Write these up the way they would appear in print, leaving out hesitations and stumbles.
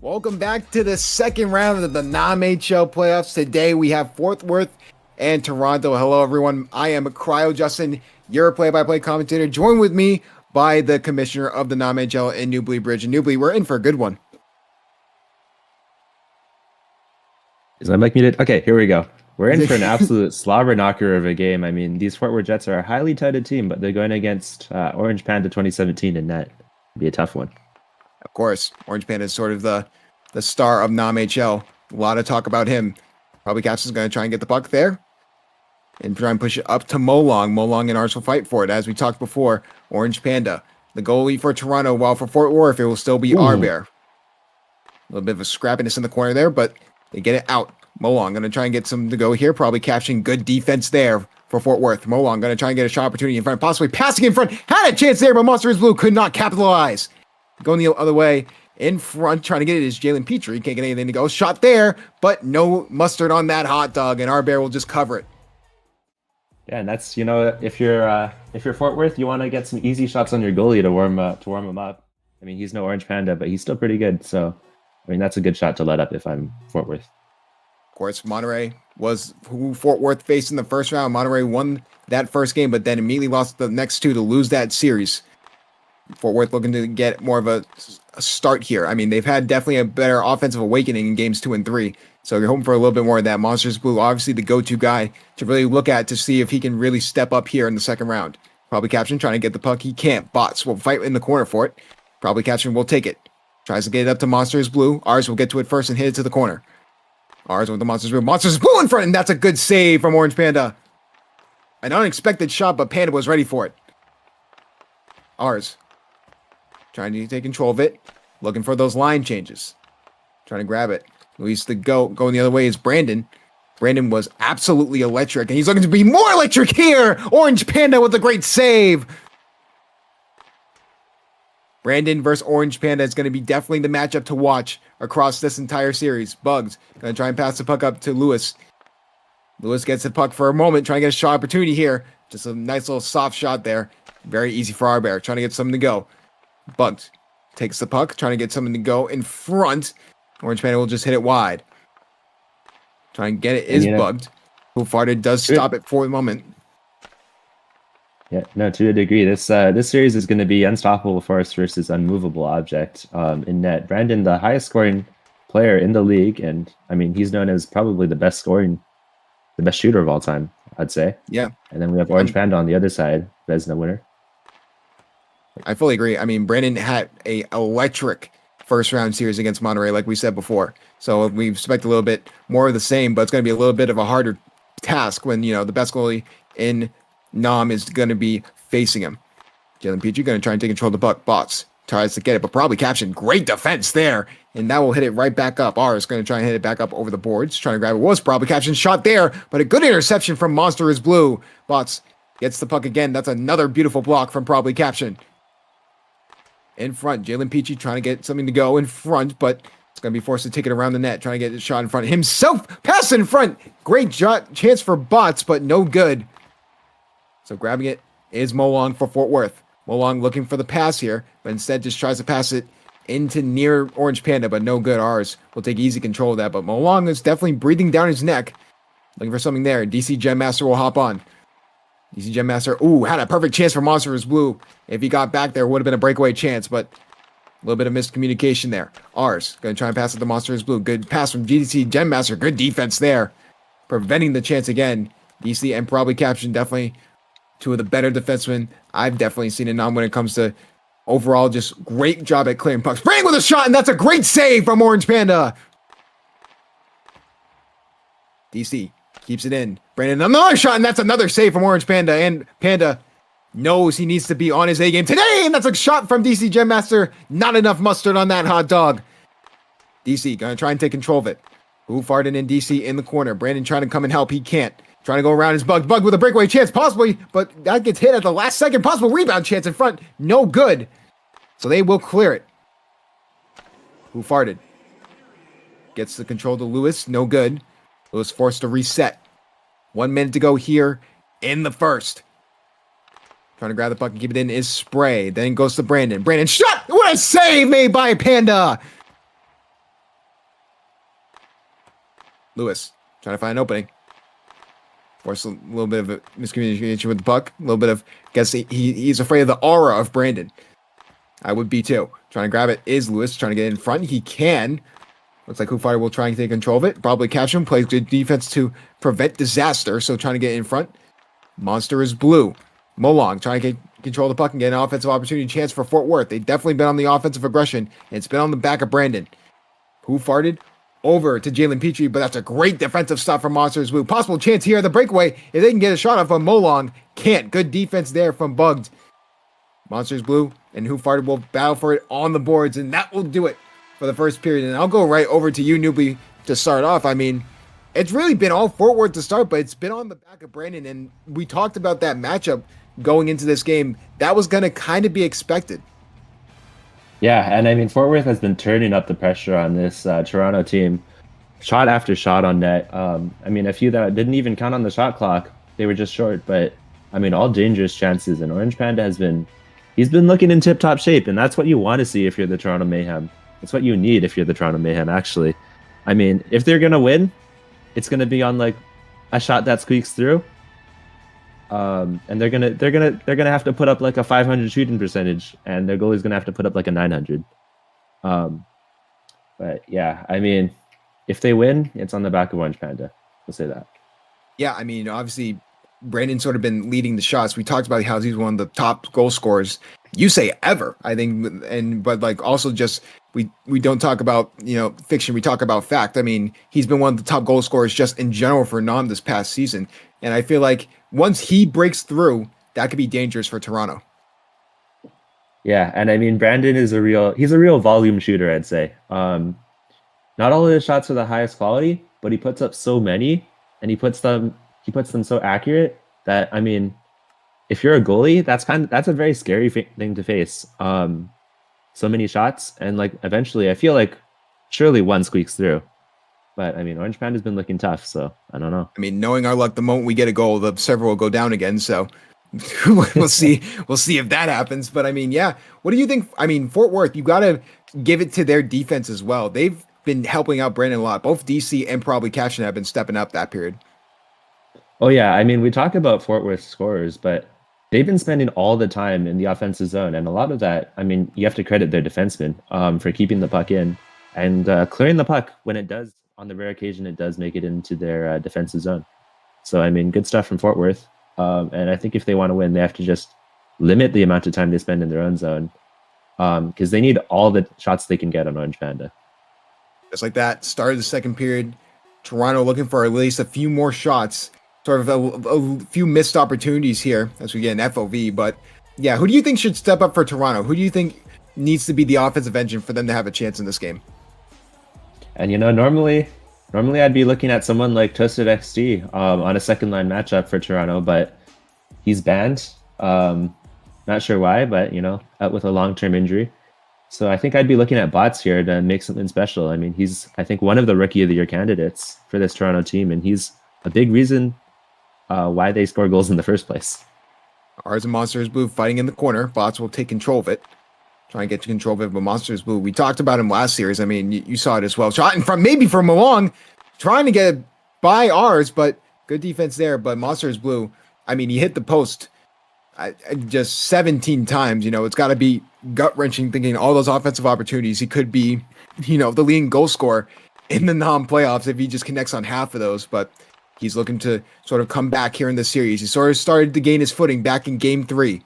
Welcome back to the second round of the NAMHL playoffs. Today we have Fort Worth and Toronto. Hello, everyone. I am Cryo Justin, your play-by-play commentator, joined with me by the commissioner of the NAMHL in Newbury Bridge. And Newbury, we're in for a good one. Is my mic muted? Okay, here we go. We're in for an absolute slobber knocker of a game. I mean, these Fort Worth Jets are a highly touted team, but they're going against Orange Panda 2017 in net. It'd be a tough one. Of course, Orange Panda is sort of the star of NAMHL. A lot of talk about him. Probably Capson's going to try and get the puck there and try and push it up to Molong. Molong and Ars will fight for it. As we talked before, Orange Panda, the goalie for Toronto, while for Fort Worth, it will still be Arbear. A little bit of a scrappiness in the corner there, but they get it out. Molong going to try and get some to go here. Probably capturing good defense there for Fort Worth. Molong going to try and get a shot opportunity in front, possibly passing in front. Had a chance there, but Monster is Blue could not capitalize. Going the other way in front, trying to get it is Jalen Petrie. Can't get anything to go. Shot there, but no mustard on that hot dog, and Arbear will just cover it. Yeah, and that's, if you're Fort Worth, you want to get some easy shots on your goalie to warm him up. I mean, he's no Orange Panda, but he's still pretty good. So, I mean, that's a good shot to let up if I'm Fort Worth. Of course, Monterey was who Fort Worth faced in the first round. Monterey won that first game, but then immediately lost the next two to lose that series. Fort Worth looking to get more of a start here. I mean, they've had definitely a better offensive awakening in games 2 and 3. So you're hoping for a little bit more of that. Monsters Blue, obviously the go-to guy to really look at to see if he can really step up here in the second round. Probably Caption trying to get the puck. He can't. Bots will fight in the corner for it. Probably Caption will take it. Tries to get it up to Monsters Blue. Ours will get to it first and hit it to the corner. Ours with the Monsters Blue. Monsters Blue in front, and that's a good save from Orange Panda. An unexpected shot, but Panda was ready for it. Ours trying to take control of it. Looking for those line changes. Trying to grab it. Luis the going the other way is Brandon. Brandon was absolutely electric, and he's looking to be more electric here. Orange Panda with a great save. Brandon versus Orange Panda is going to be definitely the matchup to watch across this entire series. Bugs going to try and pass the puck up to Lewis. Lewis gets the puck for a moment, trying to get a shot opportunity here. Just a nice little soft shot there. Very easy for Arbear, trying to get something to go. Bugs takes the puck, trying to get something to go in front. Orange Panda will just hit it wide. Trying to get it is Bugged. Who farted does stop it for the moment. Yeah, no, to a degree. This series is going to be unstoppable force versus unmovable object in net. Brandon, the highest scoring player in the league, and I mean, he's known as probably the best shooter of all time, I'd say. Yeah. And then we have Orange Panda on the other side, Vesna winner. I fully agree. I mean, Brandon had a electric first round series against Monterey, like we said before. So we expect a little bit more of the same, but it's going to be a little bit of a harder task when, the best goalie in NAM is going to be facing him. Jalen Petrie going to try and take control of the puck. Bots tries to get it, but probably Caption. Great defense there. And that will hit it right back up. R is going to try and hit it back up over the boards. Trying to grab it. Was probably Caption shot there, but a good interception from Monster is Blue. Bots gets the puck again. That's another beautiful block from probably Caption. In front, Jalen Petrie trying to get something to go in front, but it's going to be forced to take it around the net, trying to get a shot in front. Himself, pass in front. Great chance for Bots, but no good. So grabbing it is Molong for Fort Worth. Molong looking for the pass here, but instead just tries to pass it into near Orange Panda, but no good. Ours will take easy control of that, but Molong is definitely breathing down his neck. Looking for something there. DC Gem Master will hop on. DC Gem Master, had a perfect chance for Monsters Blue. If he got back there, would have been a breakaway chance, but a little bit of miscommunication there. Ours, going to try and pass it to Monsters Blue. Good pass from DC Gem Master. Good defense there. Preventing the chance again. DC and probably Caption, definitely two of the better defensemen I've definitely seen in NAM when it comes to overall just great job at clearing pucks. Brandon with a shot, and that's a great save from Orange Panda. DC keeps it in. Brandon, another shot, and that's another save from Orange Panda. And Panda knows he needs to be on his A game today, and that's a shot from DC Gem Master. Not enough mustard on that hot dog. DC gonna try and take control of it. Who farted in DC in the corner. Brandon trying to come and help. He can't. Trying to go around his Bug. Bug with a breakaway chance, possibly, but that gets hit at the last second. Possible rebound chance in front. No good. So they will clear it. Who farted? Gets the control to Lewis. No good. Lewis forced to reset. 1 minute to go here in the first. Trying to grab the puck and keep it in is Spray. Then goes to Brandon. Brandon shot! What a save made by Panda! Lewis trying to find an opening. Force a little bit of a miscommunication with the puck. A little bit of, guess he's afraid of the aura of Brandon. I would be too. Trying to grab it is Lewis. Trying to get in front. He can. Looks like Hoofire will try and take control of it. Probably catch him. Plays good defense to prevent disaster. So trying to get in front. Monster is blue. Molong trying to get control of the puck and get an offensive opportunity chance for Fort Worth. They've definitely been on the offensive aggression. And it's been on the back of Brandon. Who farted? Over to Jalen Petrie, but that's a great defensive stop from Monsters Blue. Possible chance here at the breakaway if they can get a shot off, but Molong can't. Good defense there from Bugged. Monsters Blue and Who Farted will battle for it on the boards, and that will do it for the first period. And I'll go right over to you, Newbie, to start off. I mean, it's really been all Fort Worth to start, but it's been on the back of Brandon, and we talked about that matchup going into this game. That was going to kind of be expected. Yeah, and I mean, Fort Worth has been turning up the pressure on this Toronto team, shot after shot on net. I mean, a few that didn't even count on the shot clock. They were just short, but I mean, all dangerous chances. And Orange Panda he's been looking in tip-top shape, and that's what you want to see if you're the Toronto Mayhem. It's what you need if you're the Toronto Mayhem, actually. I mean, if they're gonna win, it's gonna be on like a shot that squeaks through. And they're gonna have to put up like a 500 shooting percentage, and their goalie's gonna have to put up like a 900. But yeah, I mean, if they win, it's on the back of Orange Panda. We'll say that. Yeah, I mean, obviously, Brandon's sort of been leading the shots. We talked about how he's one of the top goal scorers. You say ever, I think, but like also just we don't talk about fiction. We talk about fact. I mean, he's been one of the top goal scorers just in general for NAM this past season, and I feel like once he breaks through, that could be dangerous for Toronto. Yeah, and I mean, Brandon is he's a real volume shooter, I'd say. Not all of his shots are the highest quality, but he puts up so many, and he puts them so accurate that, I mean, if you're a goalie, that's a very scary thing to face. So many shots, and like eventually, I feel like surely one squeaks through. But I mean, Orange Panda's been looking tough, so I don't know. I mean, knowing our luck, the moment we get a goal, the server will go down again. So we'll see. We'll see if that happens. But I mean, yeah. What do you think? I mean, Fort Worth, you got to give it to their defense as well. They've been helping out Brandon a lot. Both DC and probably Caption have been stepping up that period. Oh yeah, I mean, we talk about Fort Worth scorers, but they've been spending all the time in the offensive zone, and a lot of that, I mean, you have to credit their defensemen for keeping the puck in and clearing the puck when it does. On the rare occasion, it does make it into their defensive zone. So, I mean, good stuff from Fort Worth. And I think if they want to win, they have to just limit the amount of time they spend in their own zone because they need all the shots they can get on Orange Panda. Just like that, started the second period. Toronto looking for at least a few more shots, sort of a few missed opportunities here as we get an FOV. But yeah, who do you think should step up for Toronto? Who do you think needs to be the offensive engine for them to have a chance in this game? And normally I'd be looking at someone like Toasted XT on a second line matchup for Toronto, but he's banned. Not sure why, but out with a long-term injury. So I think I'd be looking at Bots here to make something special. I mean, he's, I think, one of the Rookie of the Year candidates for this Toronto team, and he's a big reason why they score goals in the first place. Ours and Monsters Blue fighting in the corner. Bots will take control of it. Try and get to control of it, but Monsters Blue, we talked about him last series. I mean, you saw it as well. Shot in front, maybe from Malong, trying to get by ours, but good defense there. But Monsters Blue, I mean, he hit the post just 17 times. It's got to be gut-wrenching thinking all those offensive opportunities. He could be, the leading goal scorer in the NAM playoffs if he just connects on half of those. But he's looking to sort of come back here in the series. He sort of started to gain his footing back in Game 3.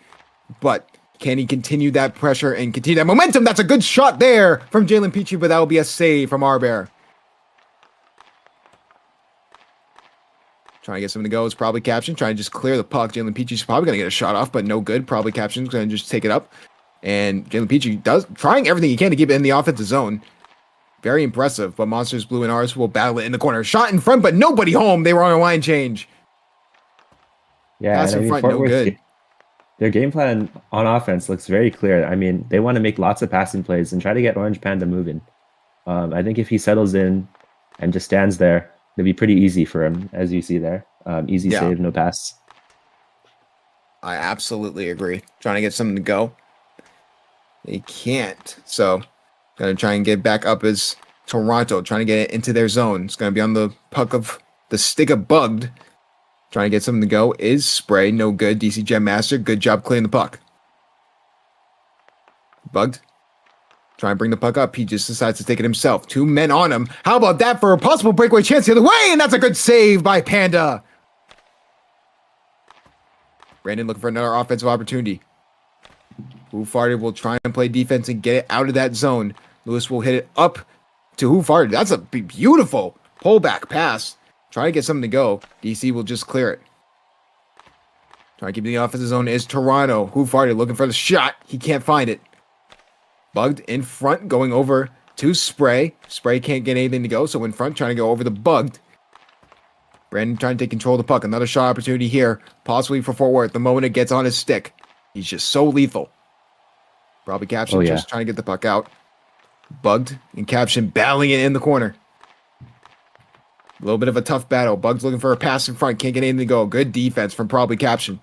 But can he continue that pressure and continue that momentum? That's a good shot there from Jalen Petrie, but that will be a save from Arbear. Trying to get something to go is probably Caption. Trying to just clear the puck. Jalen Petrie's probably going to get a shot off, but no good. Probably Caption's going to just take it up. And Jalen Petrie trying everything he can to keep it in the offensive zone. Very impressive, but Monsters Blue and ours will battle it in the corner. Shot in front, but nobody home. They were on a line change. Yeah, pass in front, no good. Their game plan on offense looks very clear. I mean, they want to make lots of passing plays and try to get Orange Panda moving. I think if he settles in and just stands there, it'll be pretty easy for him, as you see there. Easy save, no pass. I absolutely agree. Trying to get something to go. They can't. So, going to try and get back up as Toronto trying to get it into their zone. It's going to be on the puck of the stick of Bugged. Trying to get something to go is Spray. No good. DC Gem Master. Good job clearing the puck. Bugged. Trying to bring the puck up. He just decides to take it himself. 2 men on him. How about that for a possible breakaway chance the other way? And that's a good save by Panda. Brandon looking for another offensive opportunity. Who Farted will try and play defense and get it out of that zone. Lewis will hit it up to Who Farted. That's a beautiful pullback pass. Try to get something to go. DC will just clear it. Trying to keep it in the offensive zone is Toronto. Who Farted looking for the shot. He can't find it. Bugged in front, going over to Spray. Spray can't get anything to go, so in front, trying to go over the Bugged. Brandon trying to take control of the puck. Another shot opportunity here, possibly for Fort Worth. The moment it gets on his stick, he's just so lethal. Probably Caption just trying to get the puck out. Bugged and Caption battling it in the corner. A little bit of a tough battle. Bugged looking for a pass in front, can't get anything to go. Good defense from probably Caption.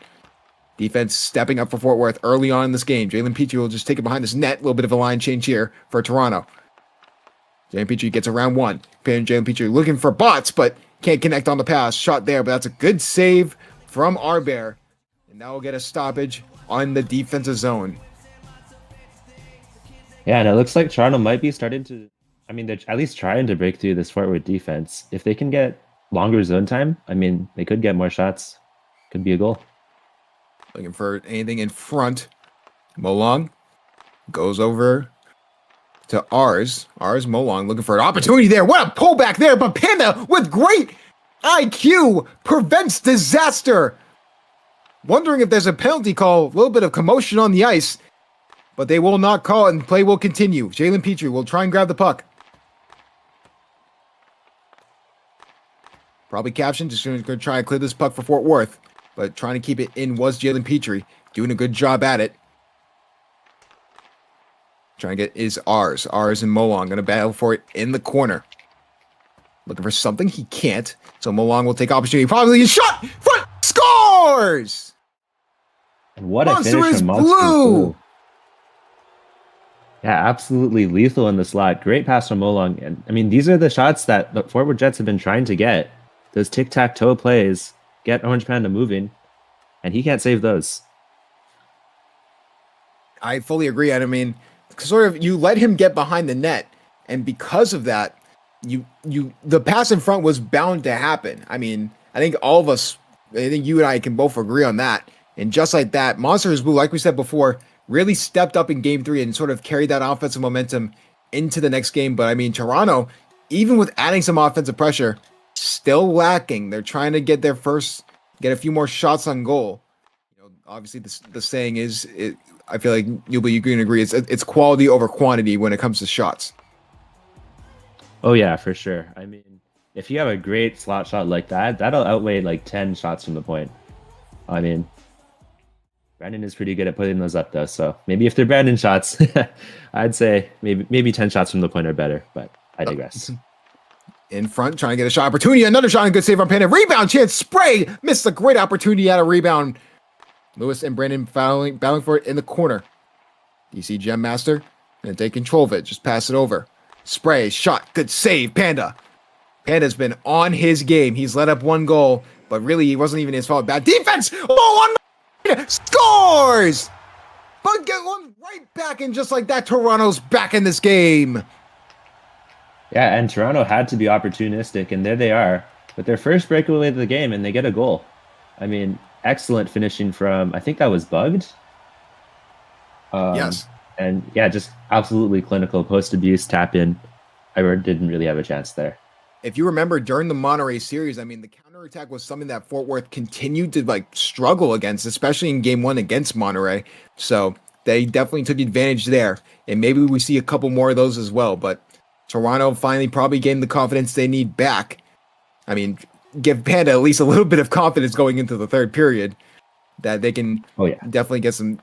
Defense stepping up for Fort Worth early on in this game. Jalen Petrie will just take it behind his net. A little bit of a line change here for Toronto. Jalen Petrie gets around one. Jalen Petrie looking for bots, but can't connect on the pass. Shot there, but that's a good save from Arbear. And that will get a stoppage on the defensive zone. Yeah, and it looks like Toronto might be starting to... I mean, they're at least trying to break through this Fort Worth defense. If they can get longer zone time, I mean, they could get more shots. Could be a goal. Looking for anything in front. Molong goes over to Ars. Molong looking for an opportunity there. What a pullback there, but Panda with great IQ prevents disaster. Wondering if there's a penalty call. A little bit of commotion on the ice, but they will not call it and play will continue. Jalen Petrie will try and grab the puck. Probably Caption just going to try and clear this puck for Fort Worth. But trying to keep it in was Jalen Petrie. Doing a good job at it. Trying to get is Ars. Ars and Molong going to battle for it in the corner. Looking for something. He can't. So Molong will take opportunity. Probably a shot. Front scores! And what Monster a finish is from Monster blue! Yeah, absolutely lethal in the slot. Great pass from Molong. And I mean, these are the shots that the Fort Worth Jets have been trying to get. Those tic-tac-toe plays. Get Orange Panda moving, and he can't save those. I fully agree. And I mean, sort of, you let him get behind the net, and because of that, the pass in front was bound to happen. I mean, I think all of us, I think you and I can both agree on that. And just like that, Monster is Blue, like we said before, really stepped up in Game 3 and sort of carried that offensive momentum into the next game. But I mean, Toronto, even with adding some offensive pressure, still lacking. They're trying to get a few more shots on goal. You know, obviously the saying is, I feel like you can agree, it's quality over quantity when it comes to shots. Oh yeah, for sure. I mean, if you have a great slot shot like that, that'll outweigh like 10 shots from the point. I mean, Brandon is pretty good at putting those up though, so maybe if they're Brandon shots, I'd say maybe 10 shots from the point are better, but I digress. In front, trying to get a shot opportunity. Another shot and good save on Panda. Rebound chance. Spray missed a great opportunity at a rebound. Lewis and Brandon battling for it in the corner. DC Gem Master going to take control of it. Just pass it over. Spray, shot, good save. Panda. Panda's been on his game. He's let up one goal, but really it wasn't even his fault. Bad defense. Oh, scores! But get one right back, and just like that, Toronto's back in this game. Yeah, and Toronto had to be opportunistic, and there they are. But their first breakaway of the game, and they get a goal. I mean, excellent finishing from, I think that was Bugged. Yes. And yeah, just absolutely clinical post-abuse tap-in. I didn't really have a chance there. If you remember during the Monterey series, I mean, the counterattack was something that Fort Worth continued to struggle against, especially in Game 1 against Monterey. So they definitely took advantage there. And maybe we see a couple more of those as well. But Toronto finally probably gained the confidence they need back. I mean, give Panda at least a little bit of confidence going into the third period that they can definitely get some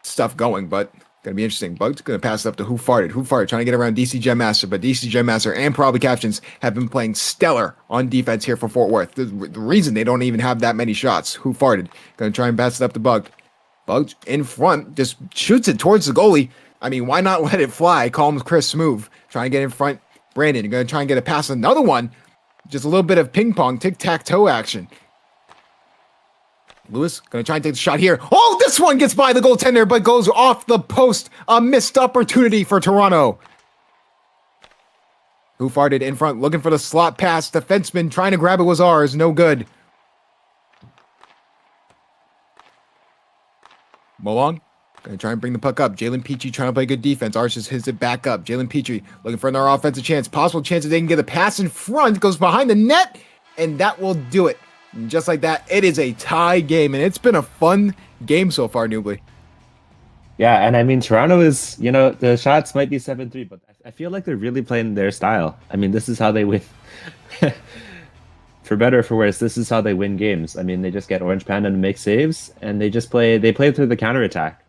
stuff going. But going to be interesting. Bug's going to pass it up to Who Farted. Who Farted trying to get around DC Gem Master, but DC Gem Master and probably Captions have been playing stellar on defense here for Fort Worth. The reason they don't even have that many shots. Who Farted going to try and pass it up to Bug. Bug in front just shoots it towards the goalie. I mean, why not let it fly? Call him Chris Smooth. Trying to get in front Brandon, going to try and get a pass. Another one. Just a little bit of ping pong, tic-tac-toe action. Lewis going to try and take the shot here. Oh, this one gets by the goaltender, but goes off the post. A missed opportunity for Toronto. Who farted in front, looking for the slot pass. Defenseman trying to grab it was ours. No good. Molong going to try and bring the puck up. Jalen Petrie trying to play good defense. Ours just hits it back up. Jalen Petrie looking for another offensive chance. Possible chance that they can get a pass in front. Goes behind the net, and that will do it. And just like that, it is a tie game, and it's been a fun game so far, Newbly. Yeah, and I mean, Toronto is, you know, the shots might be 7-3, but I feel like they're really playing their style. I mean, this is how they win. For better or for worse, this is how they win games. I mean, they just get Orange Panda to make saves, and they play through the counterattack.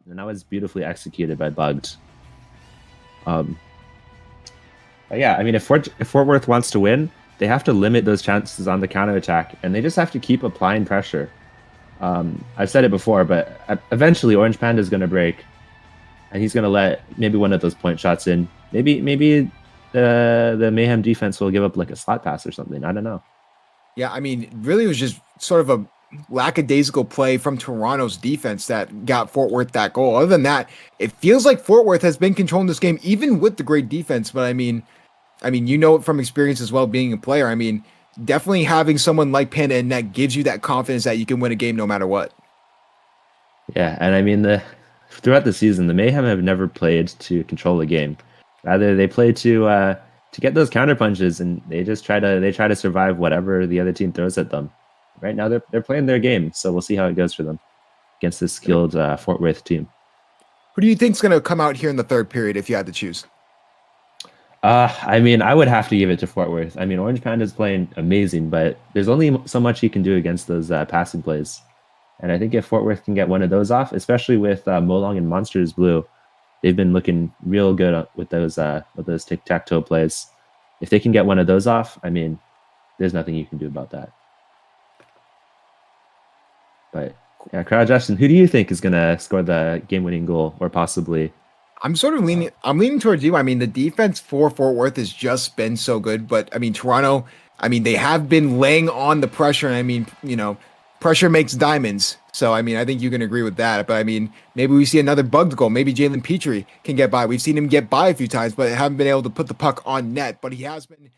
And that was beautifully executed by Bugged. But yeah, I mean, if Fort Worth wants to win, they have to limit those chances on the counterattack, and they just have to keep applying pressure. I've said it before, but eventually Orange Panda is going to break, and he's going to let maybe one of those point shots in. Maybe the Mayhem defense will give up like a slot pass or something. I don't know. Yeah, I mean, really it was just sort of a lackadaisical play from Toronto's defense that got Fort Worth that goal. Other than that, it feels like Fort Worth has been controlling this game, even with the great defense. But I mean, you know it from experience as well, being a player. I mean, definitely having someone like Panda in net gives you that confidence that you can win a game no matter what. Yeah, and I mean, throughout the season, the Mayhem have never played to control the game. Rather, they play to get those counter punches, and they try to survive whatever the other team throws at them. Right now, they're playing their game, so we'll see how it goes for them against this skilled Fort Worth team. Who do you think's going to come out here in the third period if you had to choose? I mean, I would have to give it to Fort Worth. I mean, Orange Panda's playing amazing, but there's only so much he can do against those passing plays. And I think if Fort Worth can get one of those off, especially with Molong and Monsters Blue, they've been looking real good with those tic-tac-toe plays. If they can get one of those off, I mean, there's nothing you can do about that. But yeah, Crowd Justin, who do you think is going to score the game-winning goal, or possibly? I'm sort of leaning towards you. I mean, the defense for Fort Worth has just been so good, but I mean, Toronto, I mean, they have been laying on the pressure. And I mean, you know, pressure makes diamonds. So, I mean, I think you can agree with that. But I mean, maybe we see another bugged goal. Maybe Jalen Petrie can get by. We've seen him get by a few times, but haven't been able to put the puck on net. But he has been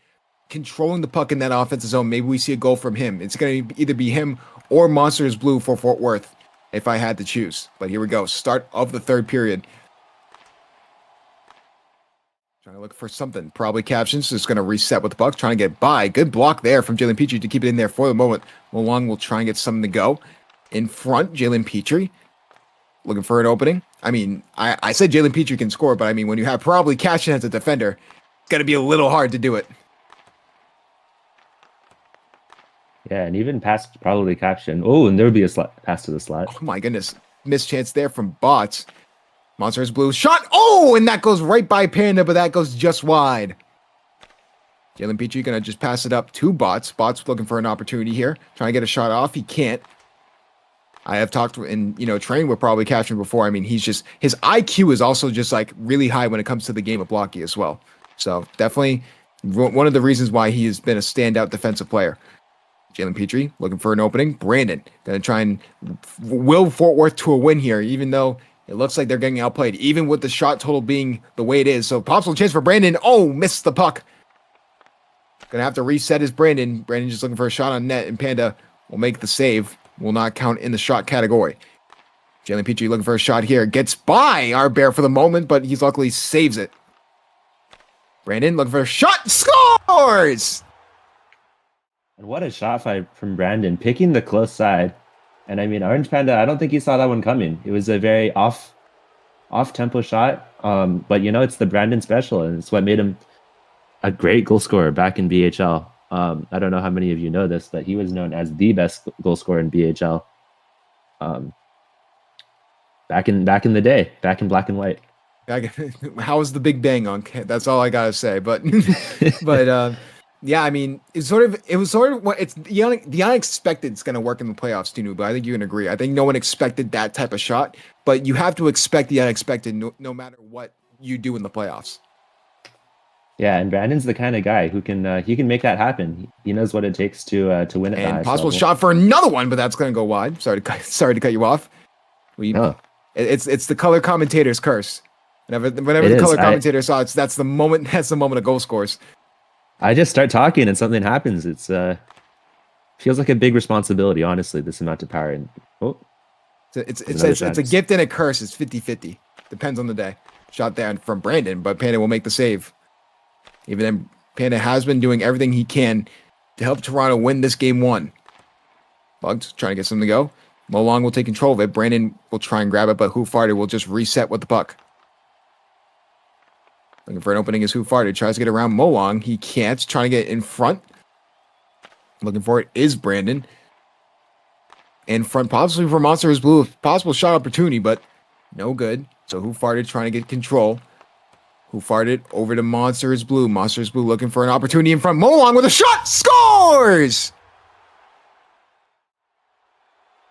controlling the puck in that offensive zone. Maybe we see a goal from him. It's going to either be him or Monsters Blue for Fort Worth if I had to choose. But here we go. Start of the third period. Trying to look for something. Probably captions. Just going to reset with the puck. Trying to get by. Good block there from Jalen Petrie to keep it in there for the moment. Molong will try and get something to go. In front, Jalen Petrie. Looking for an opening. I mean, I said Jalen Petrie can score, but I mean, when you have probably Cashin as a defender, it's going to be a little hard to do it. Yeah, and even past probably caption. Oh, and there would be a pass to the slot. Oh my goodness. Missed chance there from Bots. Monsters Blue shot. Oh, and that goes right by Panda, but that goes just wide. Jalen Petrie going to just pass it up to Bots. Bots looking for an opportunity here. Trying to get a shot off. He can't. I have talked in, training with probably caption before. I mean, his IQ is also just like really high when it comes to the game of blocky as well. So definitely one of the reasons why he has been a standout defensive player. Jalen Petrie looking for an opening. Brandon going to try and will Fort Worth to a win here, even though it looks like they're getting outplayed, even with the shot total being the way it is. So possible chance for Brandon. Oh, missed the puck. Going to have to reset his Brandon. Brandon just looking for a shot on net, and Panda will make the save. Will not count in the shot category. Jalen Petrie looking for a shot here. Gets by our bear for the moment, but he's luckily saves it. Brandon looking for a shot. Scores! And what a shot fight from Brandon, picking the close side. And I mean, Orange Panda, I don't think he saw that one coming. It was a very off-tempo shot. But, it's the Brandon special, and it's what made him a great goal scorer back in BHL. I don't know how many of you know this, but he was known as the best goal scorer in BHL. Back in the day, back in black and white. How was the Big Bang on? That's all I gotta say. But yeah, I mean, it was sort of what it's the unexpected is gonna work in the playoffs too. But I think you can agree. I think no one expected that type of shot, but you have to expect the unexpected no matter what you do in the playoffs. Yeah, and Brandon's the kind of guy who can he can make that happen. He knows what it takes to win at the And highest possible level. shot for another one, but that's going to go wide. Sorry to cut you off. We No, it's the color commentator's curse. Whenever it the is. color commentator saw it, that's the moment. That's the moment of goal scores. I just start talking and something happens. It's feels like a big responsibility, honestly, this amount of power. And oh, there's another shot. It's a gift and a curse. It's 50-50. Depends on the day. Shot there from Brandon, but Panda will make the save. Even then, Panda has been doing everything he can to help Toronto win this game one. Bugged, trying to get something to go. Molong will take control of it. Brandon will try and grab it, but Who Farted will just reset with the puck. Looking for an opening is Who Farted. Tries to get around Molong. He can't. Trying to get in front. Looking for it is Brandon. In front, possibly for Monsters Blue. Possible shot opportunity, but no good. So Who Farted trying to get control. Who Farted over to Monsters Blue. Monsters Blue looking for an opportunity in front. Molong with a shot. Scores!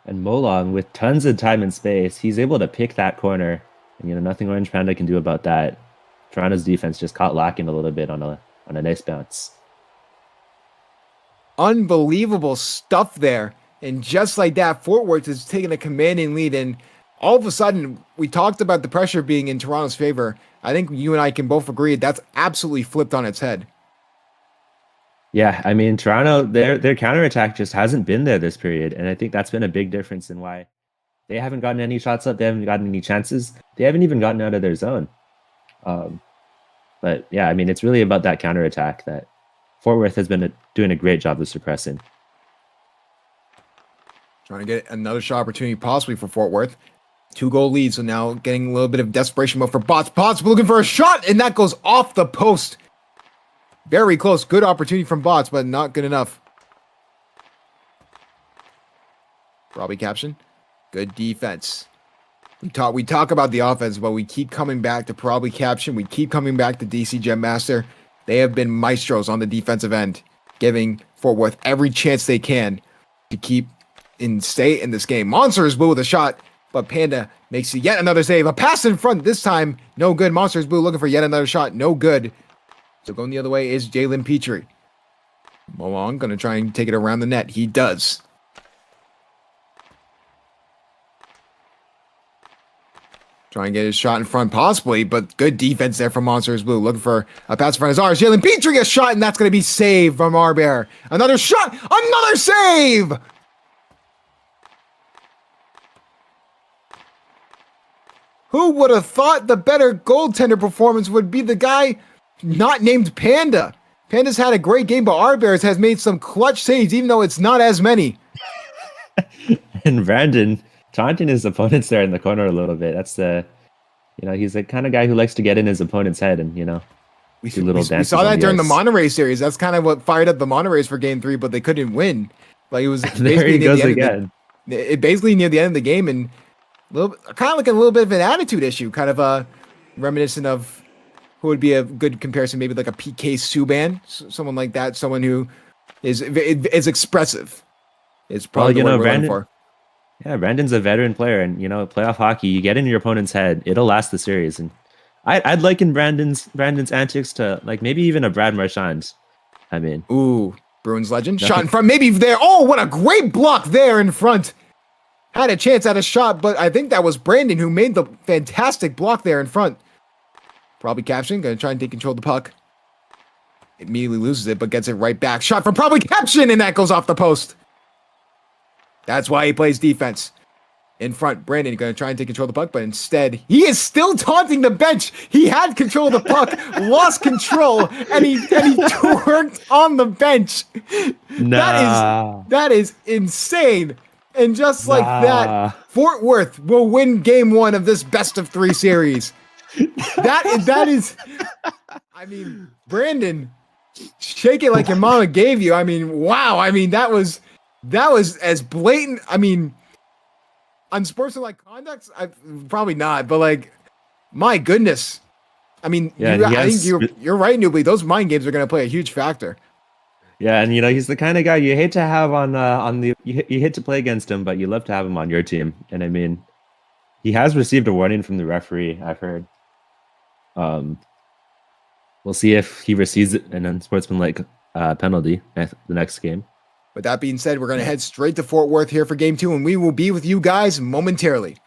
And Molong, with tons of time and space, he's able to pick that corner. And nothing Orange Panda can do about that. Toronto's defense just caught lacking a little bit on a nice bounce. Unbelievable stuff there. And just like that, Fort Worth is taking a commanding lead. And all of a sudden, we talked about the pressure being in Toronto's favor. I think you and I can both agree that's absolutely flipped on its head. Yeah, I mean, Toronto, their counterattack just hasn't been there this period. And I think that's been a big difference in why they haven't gotten any shots up. They haven't gotten any chances. They haven't even gotten out of their zone. But yeah, I mean, it's really about that counterattack that Fort Worth has been doing a great job of suppressing. Trying to get another shot opportunity possibly for Fort Worth. 2-goal lead, so now getting a little bit of desperation mode for Bots. Bots looking for a shot, and that goes off the post. Very close. Good opportunity from Bots, but not good enough. Robbie caption. Good defense. We talk about the offense, but we keep coming back to probably caption. We keep coming back to DC Gem Master. They have been maestros on the defensive end, giving Fort Worth every chance they can to stay in this game. Monsters Blue with a shot, but Panda makes yet another save. A pass in front this time, no good. Monsters Blue looking for yet another shot, no good. So going the other way is Jalen Petrie. Molong gonna try and take it around the net. He does. Try and get his shot in front, possibly, but good defense there from Monsters Blue. Looking for a pass in front of ours. Jalen Petrie a shot, and that's going to be saved from Arbear. Another shot, another save! Who would have thought the better goaltender performance would be the guy not named Panda? Panda's had a great game, but Arbear has made some clutch saves, even though it's not as many. And Brandon taunting his opponents there in the corner a little bit. That's he's the kind of guy who likes to get in his opponent's head and, we do little dances. We saw that during the ice. Monterey series. That's kind of what fired up the Monterey for game 3, but they couldn't win. Like it was There he goes again. It basically near the end of the game, and kind of like a little bit of an attitude issue, kind of reminiscent of who would be a good comparison, maybe like a PK Subban, someone like that, someone who is expressive. It's probably the word we're looking for. Yeah, Brandon's a veteran player, and playoff hockey, you get in your opponent's head, it'll last the series. And I'd liken Brandon's antics to like maybe even a Brad Marchand. I mean, ooh, Bruins legend shot in front, maybe there. Oh, what a great block there in front. Had a chance at a shot, but I think that was Brandon who made the fantastic block there in front. Probably Caption gonna try and take control of the puck. Immediately loses it, but gets it right back. Shot from Probably Caption, and that goes off the post. That's why he plays defense. In front, Brandon going to try and take control of the puck, but instead, he is still taunting the bench. He had control of the puck, lost control, and he twerked on the bench. That is insane. And just like that, Fort Worth will win game 1 of this best of 3 series. That is, I mean, Brandon, shake it like your mama gave you. I mean, wow. I mean, that was as blatant. I mean, unsportsmanlike conduct, probably not, but like, my goodness. I mean, yeah, I think you're right, Newbly. Those mind games are going to play a huge factor. Yeah, and he's the kind of guy you hate to have you hate to play against him, but you love to have him on your team. And I mean, he has received a warning from the referee, I've heard. We'll see if he receives an unsportsmanlike penalty the next game. With that being said, we're going to head straight to Fort Worth here for game 2, and we will be with you guys momentarily.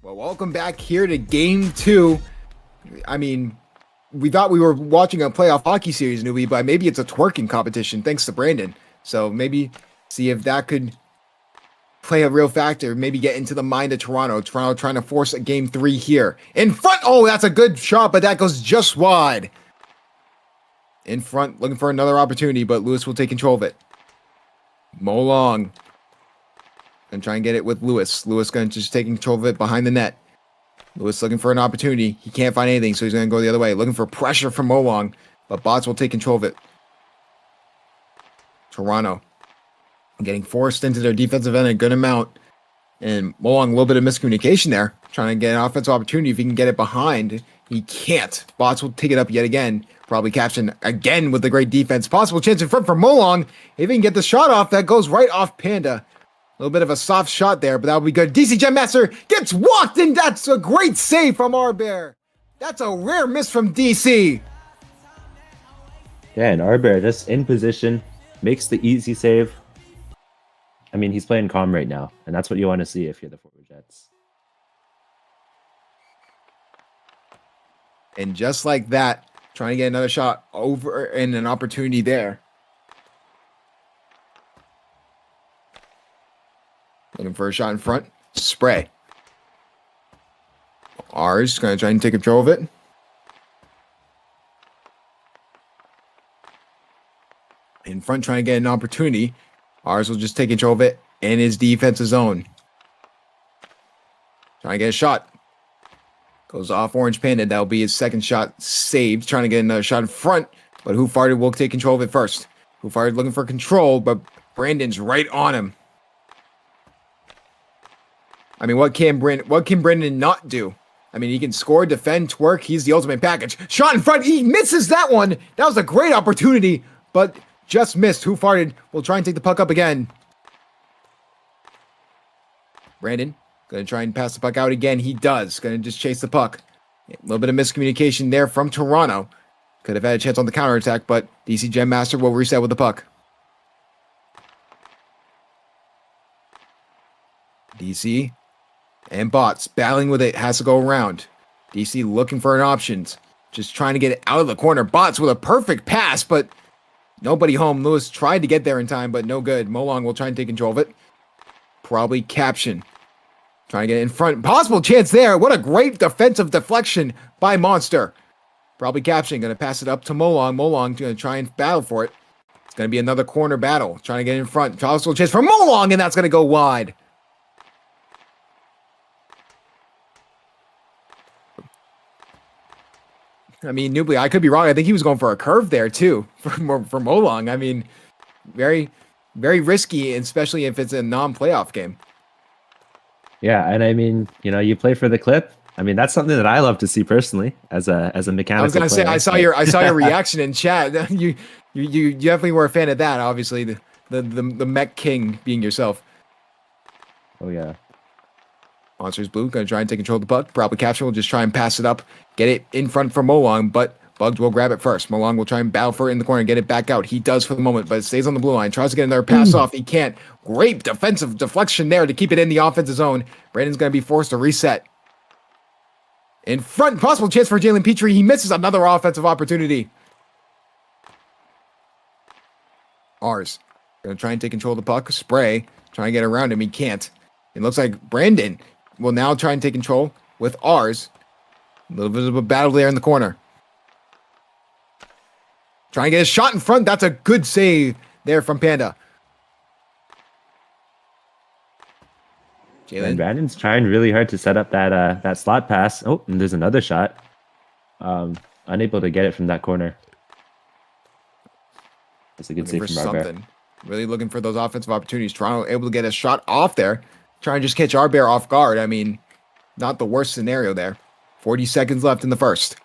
Well, welcome back here to game 2. I mean, we thought we were watching a playoff hockey series, newbie, but maybe it's a twerking competition thanks to Brandon. So maybe see if that could play a real factor, maybe get into the mind of Toronto. Toronto trying to force a game 3 here. In front, oh, that's a good shot, but that goes just wide. In front, looking for another opportunity, but Lewis will take control of it. Mo Long. And try and get it with Lewis. Lewis going to just take control of it behind the net. Lewis looking for an opportunity. He can't find anything, so he's going to go the other way. Looking for pressure from Mo Long, but Bots will take control of it. Toronto getting forced into their defensive end a good amount. And Mo Long, a little bit of miscommunication there. Trying to get an offensive opportunity if he can get it behind. He can't. Bots will take it up yet again. Probably caption again with the great defense. Possible chance in front for Mo Long. If he can get the shot off, that goes right off Panda. A little bit of a soft shot there, but that would be good. DC Gem Master gets walked, and that's a great save from our Bear. That's a rare miss from DC. Yeah, and Arbear just in position, makes the easy save. I mean, he's playing calm right now, and that's what you want to see if you're the Fort Worth Jets. And just like that, trying to get another shot over and an opportunity there. Looking for a shot in front. Spray. R's going to try and take control of it. In front, trying to get an opportunity. R's will just take control of it in his defensive zone. Trying to get a shot. Goes off Orange Panda. That'll be his second shot saved. Trying to get another shot in front. But Who Farted will take control of it first. Who Farted looking for control, but Brandon's right on him. I mean, what can Brandon not do? I mean, he can score, defend, twerk. He's the ultimate package. Shot in front. He misses that one. That was a great opportunity, but just missed. Who Farted will try and take the puck up again. Brandon going to try and pass the puck out again. He does. Going to just chase the puck. A little bit of miscommunication there from Toronto. Could have had a chance on the counterattack, but DC Gem Master will reset with the puck. DC and Bots battling with it, has to go around. DC looking for an option, just trying to get it out of the corner. Bots with a perfect pass, but nobody home. Lewis tried to get there in time, but no good. Mo Long will try and take control of it. Probably caption. Trying to get it in front. Possible chance there. What a great defensive deflection by Monster. Probably caption. Going to pass it up to Mo Long. Mo Long going to try and battle for it. It's going to be another corner battle. Trying to get in front. Possible chance for Mo Long, and that's going to go wide. I mean, Nubly, I could be wrong. I think he was going for a curve there too for Molong. I mean, very, very risky, especially if it's a non-playoff game. Yeah, and I mean, you know, you play for the clip. I mean, that's something that I love to see personally as a mechanical I was gonna say player. I saw your reaction in chat. You definitely were a fan of that. Obviously, the mech king being yourself. Oh yeah. Monsters Blue gonna try and take control of the puck. Probably capture. Will just try and pass it up, get it in front for Molong, but Bugs will grab it first. Molong will try and battle for it in the corner and get it back out. He does for the moment, but it stays on the blue line. Tries to get another pass off. He can't. Great defensive deflection there to keep it in the offensive zone. Brandon's gonna be forced to reset. In front, possible chance for Jalen Petrie. He misses another offensive opportunity. Ours. Gonna try and take control of the puck. Spray. Try and get around him. He can't. It looks like Brandon will now try and take control with ours. A little bit of a battle there in the corner. Trying to get a shot in front. That's a good save there from Panda. And Jalen. Brandon's trying really hard to set up that slot pass. Oh, and there's another shot. Unable to get it from that corner. That's a good Looking save for from Arbear. something. Really looking for those offensive opportunities. Toronto able to get a shot off there. Trying to just catch Arbear off guard. I mean, not the worst scenario there. 40 seconds left in the first.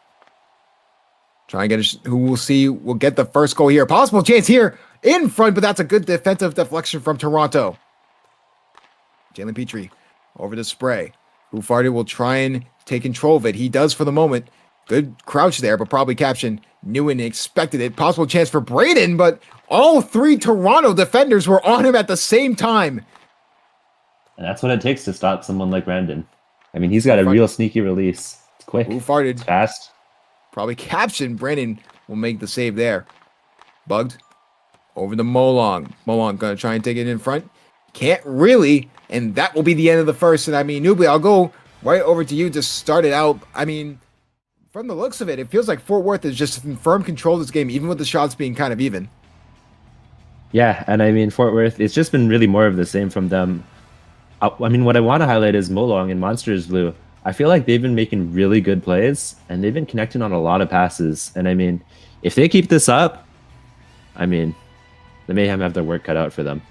Try and get who we'll see will get the first goal here. Possible chance here in front, but that's a good defensive deflection from Toronto. Jalen Petrie over the spray. Who farted will try and take control of it. He does for the moment. Good crouch there, but probably caption knew and expected it. Possible chance for Braden, but all three Toronto defenders were on him at the same time. And that's what it takes to stop someone like Brandon. I mean, he's got a real sneaky release. It's quick. Who farted? It's fast. Probably caption. Brandon will make the save there. Bugged. Over to Molong. Molong gonna try and take it in front. Can't really. And that will be the end of the first. And I mean, Nubly, I'll go right over to you to start it out. I mean, from the looks of it, it feels like Fort Worth is just in firm control of this game, even with the shots being kind of even. Yeah, and I mean, Fort Worth, it's just been really more of the same from them. I mean, what I want to highlight is Molong and Monsters Blue. I feel like they've been making really good plays, and they've been connecting on a lot of passes. And I mean, if they keep this up, I mean, the Mayhem have their work cut out for them.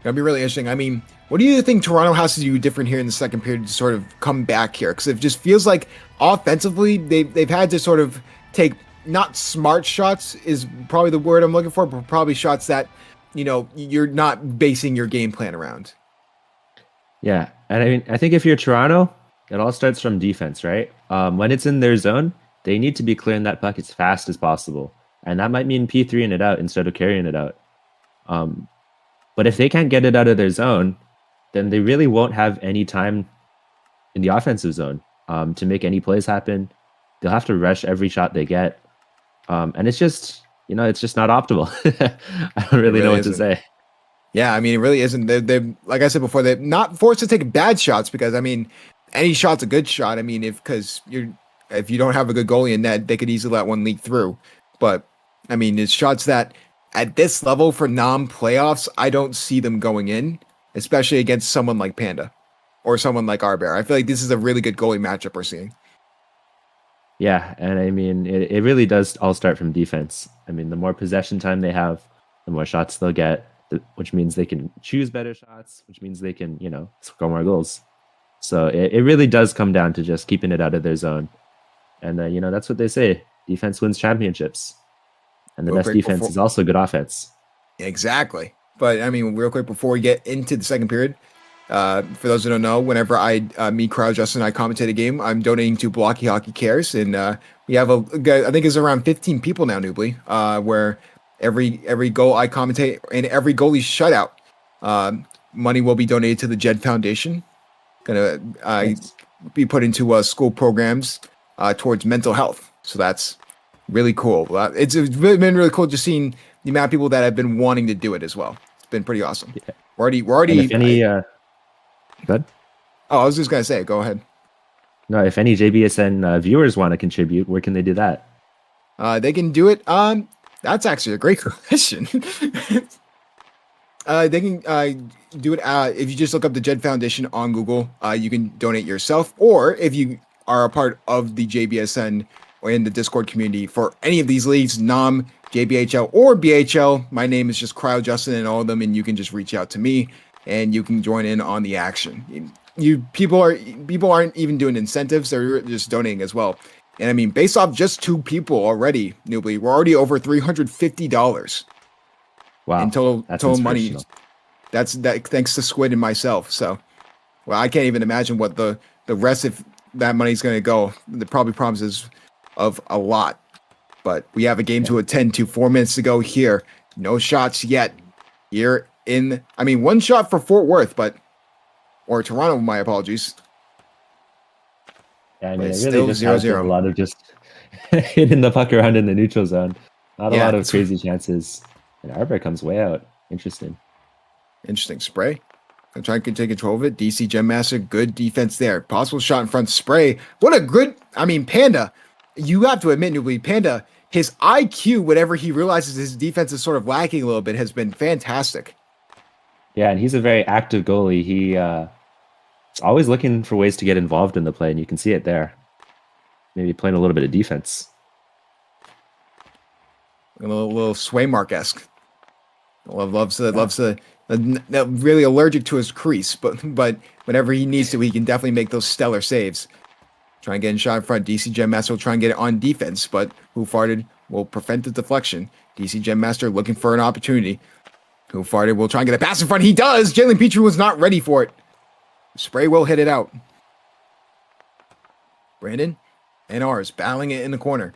That'll be really interesting. I mean, what do you think Toronto has to do different here in the second period to sort of come back here? Because it just feels like offensively, they've had to sort of take not smart shots is probably the word I'm looking for, but probably shots that, you know, you're not basing your game plan around. Yeah, and I mean, I think if you're Toronto, it all starts from defense, right? When it's in their zone, they need to be clearing that puck as fast as possible, and that might mean P3ing it out instead of carrying it out. But if they can't get it out of their zone, then they really won't have any time in the offensive zone to make any plays happen. They'll have to rush every shot they get, and it's just, you know, it's just not optimal. I don't really know what to say. Yeah, I mean, it really isn't. They're like I said before, they're not forced to take bad shots because, I mean, any shot's a good shot. I mean, if you don't have a good goalie in net, they could easily let one leak through. But I mean, it's shots that at this level for non-playoffs, I don't see them going in, especially against someone like Panda or someone like Arbear. I feel like this is a really good goalie matchup we're seeing. Yeah, and I mean, it really does all start from defense. I mean, the more possession time they have, the more shots they'll get, which means they can choose better shots, which means they can, you know, score more goals. So it really does come down to just keeping it out of their zone. And, you know, that's what they say. Defense wins championships. And the best defense is also good offense. Exactly. But, I mean, real quick, before we get into the second period, for those who don't know, whenever me, Crowd, Justin, and I commentate a game, I'm donating to Blocky Hockey Cares. And we have I think it's around 15 people now, Nubly, where every goal I commentate and every goalie shutout, money will be donated to the Jed Foundation. Gonna be put into school programs towards mental health. So that's really cool. It's really been really cool just seeing the amount of people that have been wanting to do it as well. It's been pretty awesome. Yeah. We're already. And if any, good. Oh, I was just gonna say, go ahead. No, if any JBSN viewers want to contribute, where can they do that? They can do it. That's actually a great question. They can do it if you just look up the Jed Foundation on Google. You can donate yourself, or if you are a part of the JBSN or in the Discord community for any of these leagues, NAM, JBHL, or BHL, my name is just Cryo Justin in all of them, and you can just reach out to me and you can join in on the action. People aren't even doing incentives; they're just donating as well. And I mean, based off just 2 people already, Newbly, we're already over $350. Wow, in that's total money. inspirational. That's thanks to Squid and myself. So, well, I can't even imagine what the rest of that money's going to go. The probably promises of a lot, but we have a game to attend to. 4 minutes to go here. No shots yet. Here in, I mean, 1 shot for Fort Worth, or Toronto. My apologies. Yeah, I But mean, it it's really still just 0-0. has been a lot of just hitting the puck around in the neutral zone. Not a Yeah, lot of it's- crazy chances. And Arbor comes way out. Interesting. Interesting. Spray. I'm trying to take control of it. DC Gem Master, good defense there. Possible shot in front. Spray. What a good, I mean, Panda. You have to admit, Newbly, Panda, his IQ, whenever he realizes his defense is sort of lacking a little bit, has been fantastic. Yeah, and he's a very active goalie. He is always looking for ways to get involved in the play, and you can see it there. Maybe playing a little bit of defense. A little Swaymark-esque. Loves to really allergic to his crease, but whenever he needs to, he can definitely make those stellar saves. Try and get in shot in front. DC Gem Master will try and get it on defense, but Who Farted will prevent the deflection. DC Gem Master looking for an opportunity. Who Farted will try and get a pass in front. He does. Jalen Petrie was not ready for it. Spray will hit it out. Brandon and ours battling it in the corner.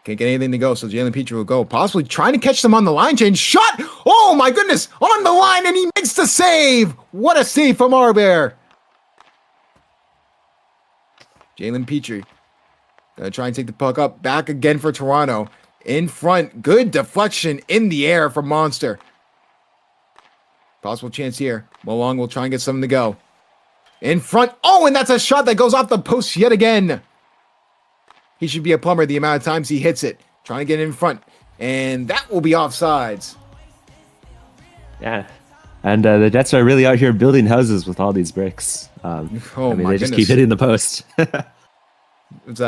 Can't get anything to go, so Jalen Petrie will go. Possibly trying to catch them on the line change. Shot! Oh my goodness! On the line, and he makes the save! What a save from Arbear! Jalen Petrie gonna try and take the puck up. Back again for Toronto. In front. Good deflection in the air from Monster. Possible chance here. Molong will try and get something to go. In front. Oh, and that's a shot that goes off the post yet again. He should be a plumber the amount of times he hits it. Trying to get in front. And that will be offsides. Yeah. And the Jets are really out here building houses with all these bricks. Oh, they just keep hitting the post. It's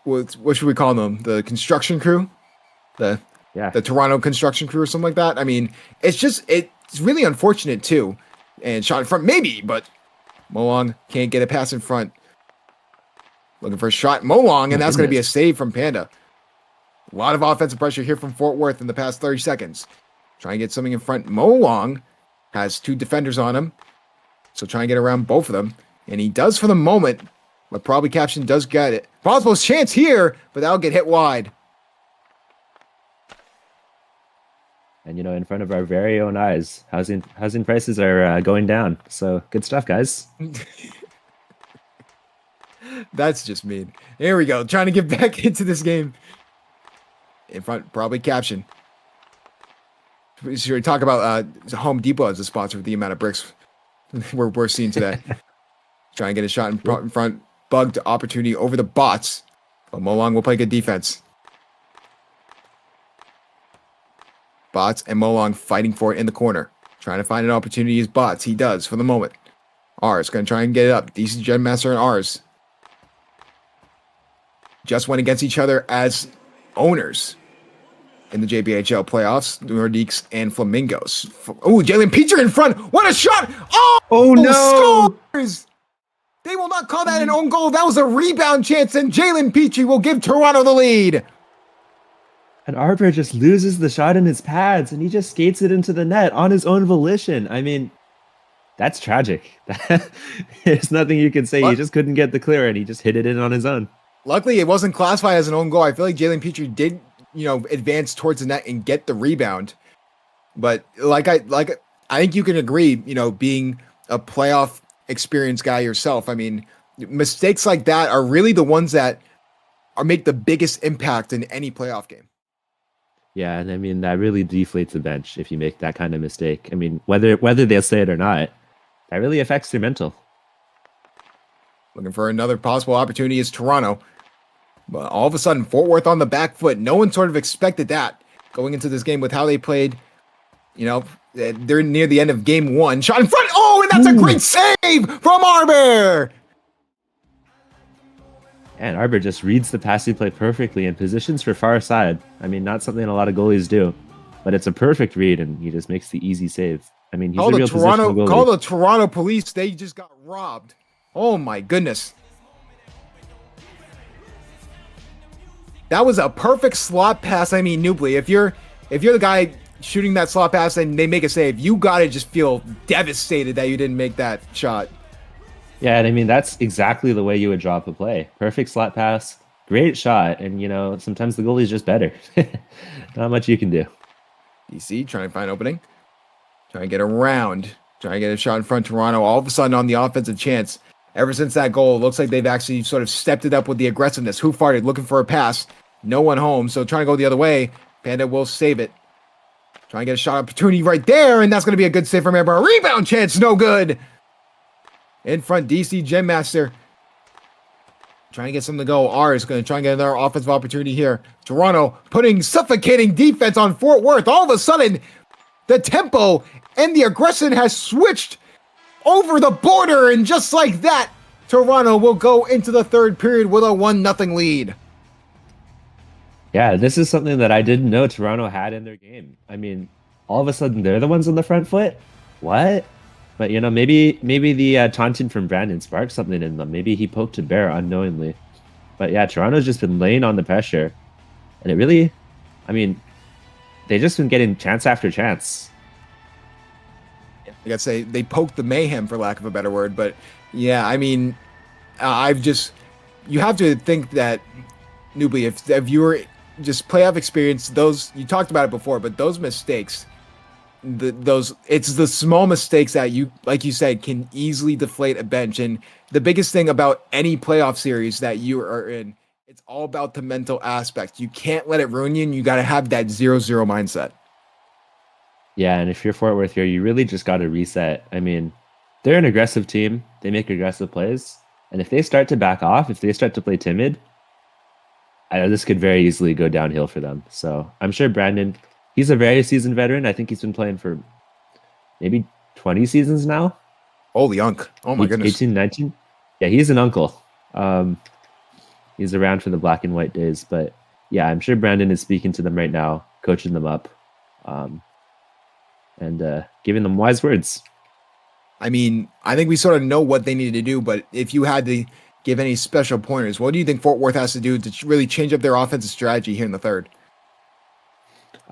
what should we call them? The construction crew? The Toronto construction crew or something like that. I mean, it's really unfortunate too. And shot in front, maybe, but Molong can't get a pass in front. Looking for a shot, Molong, and that's going to be a save from Panda. A lot of offensive pressure here from Fort Worth in the past 30 seconds. Trying to get something in front. Molong has 2 defenders on him, so try and get around both of them. And he does for the moment, but probably Caption does get it. Possible chance here, but that'll get hit wide. And, in front of our very own eyes, housing prices are going down. So good stuff, guys. That's just mean. Here we go. Trying to get back into this game. In front, probably Caption. Should we talk about Home Depot as a sponsor for the amount of bricks we're seeing today? Trying to get a shot in front. Bugged opportunity over the bots. But Molong will play good defense. Bots and Molong fighting for it in the corner. Trying to find an opportunity as bots. He does for the moment. Ours going to try and get it up. DC Gen Master and ours just went against each other as owners in the JBHL playoffs. Nordiques and Flamingos. Oh, Jalen Petrie in front. What a shot! Oh no! Scores! They will not call that an own goal. That was a rebound chance, and Jalen Petrie will give Toronto the lead. And Arbor just loses the shot in his pads, and he just skates it into the net on his own volition. I mean, that's tragic. There's nothing you can say. He just couldn't get the clear, and he just hit it in on his own. Luckily, it wasn't classified as an own goal. I feel like Jalen Petrie did, advance towards the net and get the rebound. But I think you can agree, being a playoff experienced guy yourself. I mean, mistakes like that are really the ones that make the biggest impact in any playoff game. Yeah, and I mean, that really deflates the bench if you make that kind of mistake. I mean, whether they'll say it or not, that really affects their mental. Looking for another possible opportunity is Toronto. But all of a sudden, Fort Worth on the back foot. No one sort of expected that going into this game with how they played. They're near the end of game 1. Shot in front. Oh, and that's a great save from Arbor. And Arbor just reads the passing play perfectly and positions for far side. I mean, not something a lot of goalies do, but it's a perfect read, and he just makes the easy save. I mean, he's a real positional Call goalie. the Toronto police. They just got robbed. Oh my goodness. That was a perfect slot pass. I mean, Nubly, if you're the guy shooting that slot pass and they make a save, you gotta just feel devastated that you didn't make that shot. Yeah, and I mean, that's exactly the way you would drop a play. Perfect slot pass, great shot, and sometimes the goalie's just better. Not much you can do. DC trying to find opening. Trying to get around. Trying to get a shot in front of Toronto. All of a sudden on the offensive chance. Ever since that goal, it looks like they've actually sort of stepped it up with the aggressiveness. Who farted? Looking for a pass. No one home, so trying to go the other way. Panda will save it. Trying to get a shot opportunity right there, and that's going to be a good save from Amber. Rebound chance, no good. In front, DC Gem Master. Trying to get something to go. R is going to try and get another offensive opportunity here. Toronto putting suffocating defense on Fort Worth. All of a sudden, the tempo and the aggression has switched over the border, and just like that, Toronto will go into the third period with a 1-0 lead. Yeah, this is something that I didn't know Toronto had in their game. I mean, all of a sudden they're the ones on the front foot. What? But maybe the taunting from Brandon sparked something in them. Maybe he poked a bear unknowingly. But yeah, Toronto's just been laying on the pressure, and it really, I mean, they just been getting chance after chance. I gotta say, they poked the mayhem, for lack of a better word. But yeah, I mean, you have to think that, Nubly, if you were just playoff experience, you talked about it before, but those mistakes, it's the small mistakes that you, like you said, can easily deflate a bench. And the biggest thing about any playoff series that you are in, it's all about the mental aspect. You can't let it ruin you, and you got to have that 0-0 mindset. Yeah, and if you're Fort Worth here, you really just got to reset. I mean, they're an aggressive team. They make aggressive plays. And if they start to back off, if they start to play timid, this could very easily go downhill for them. So I'm sure Brandon, he's a very seasoned veteran. I think he's been playing for maybe 20 seasons now. Holy unk. Oh my goodness. 18, 19. Yeah, he's an uncle. He's around for the black and white days. But yeah, I'm sure Brandon is speaking to them right now, coaching them up. And giving them wise words. I mean, I think we sort of know what they needed to do, but if you had to give any special pointers, what do you think Fort Worth has to do to really change up their offensive strategy here in the third?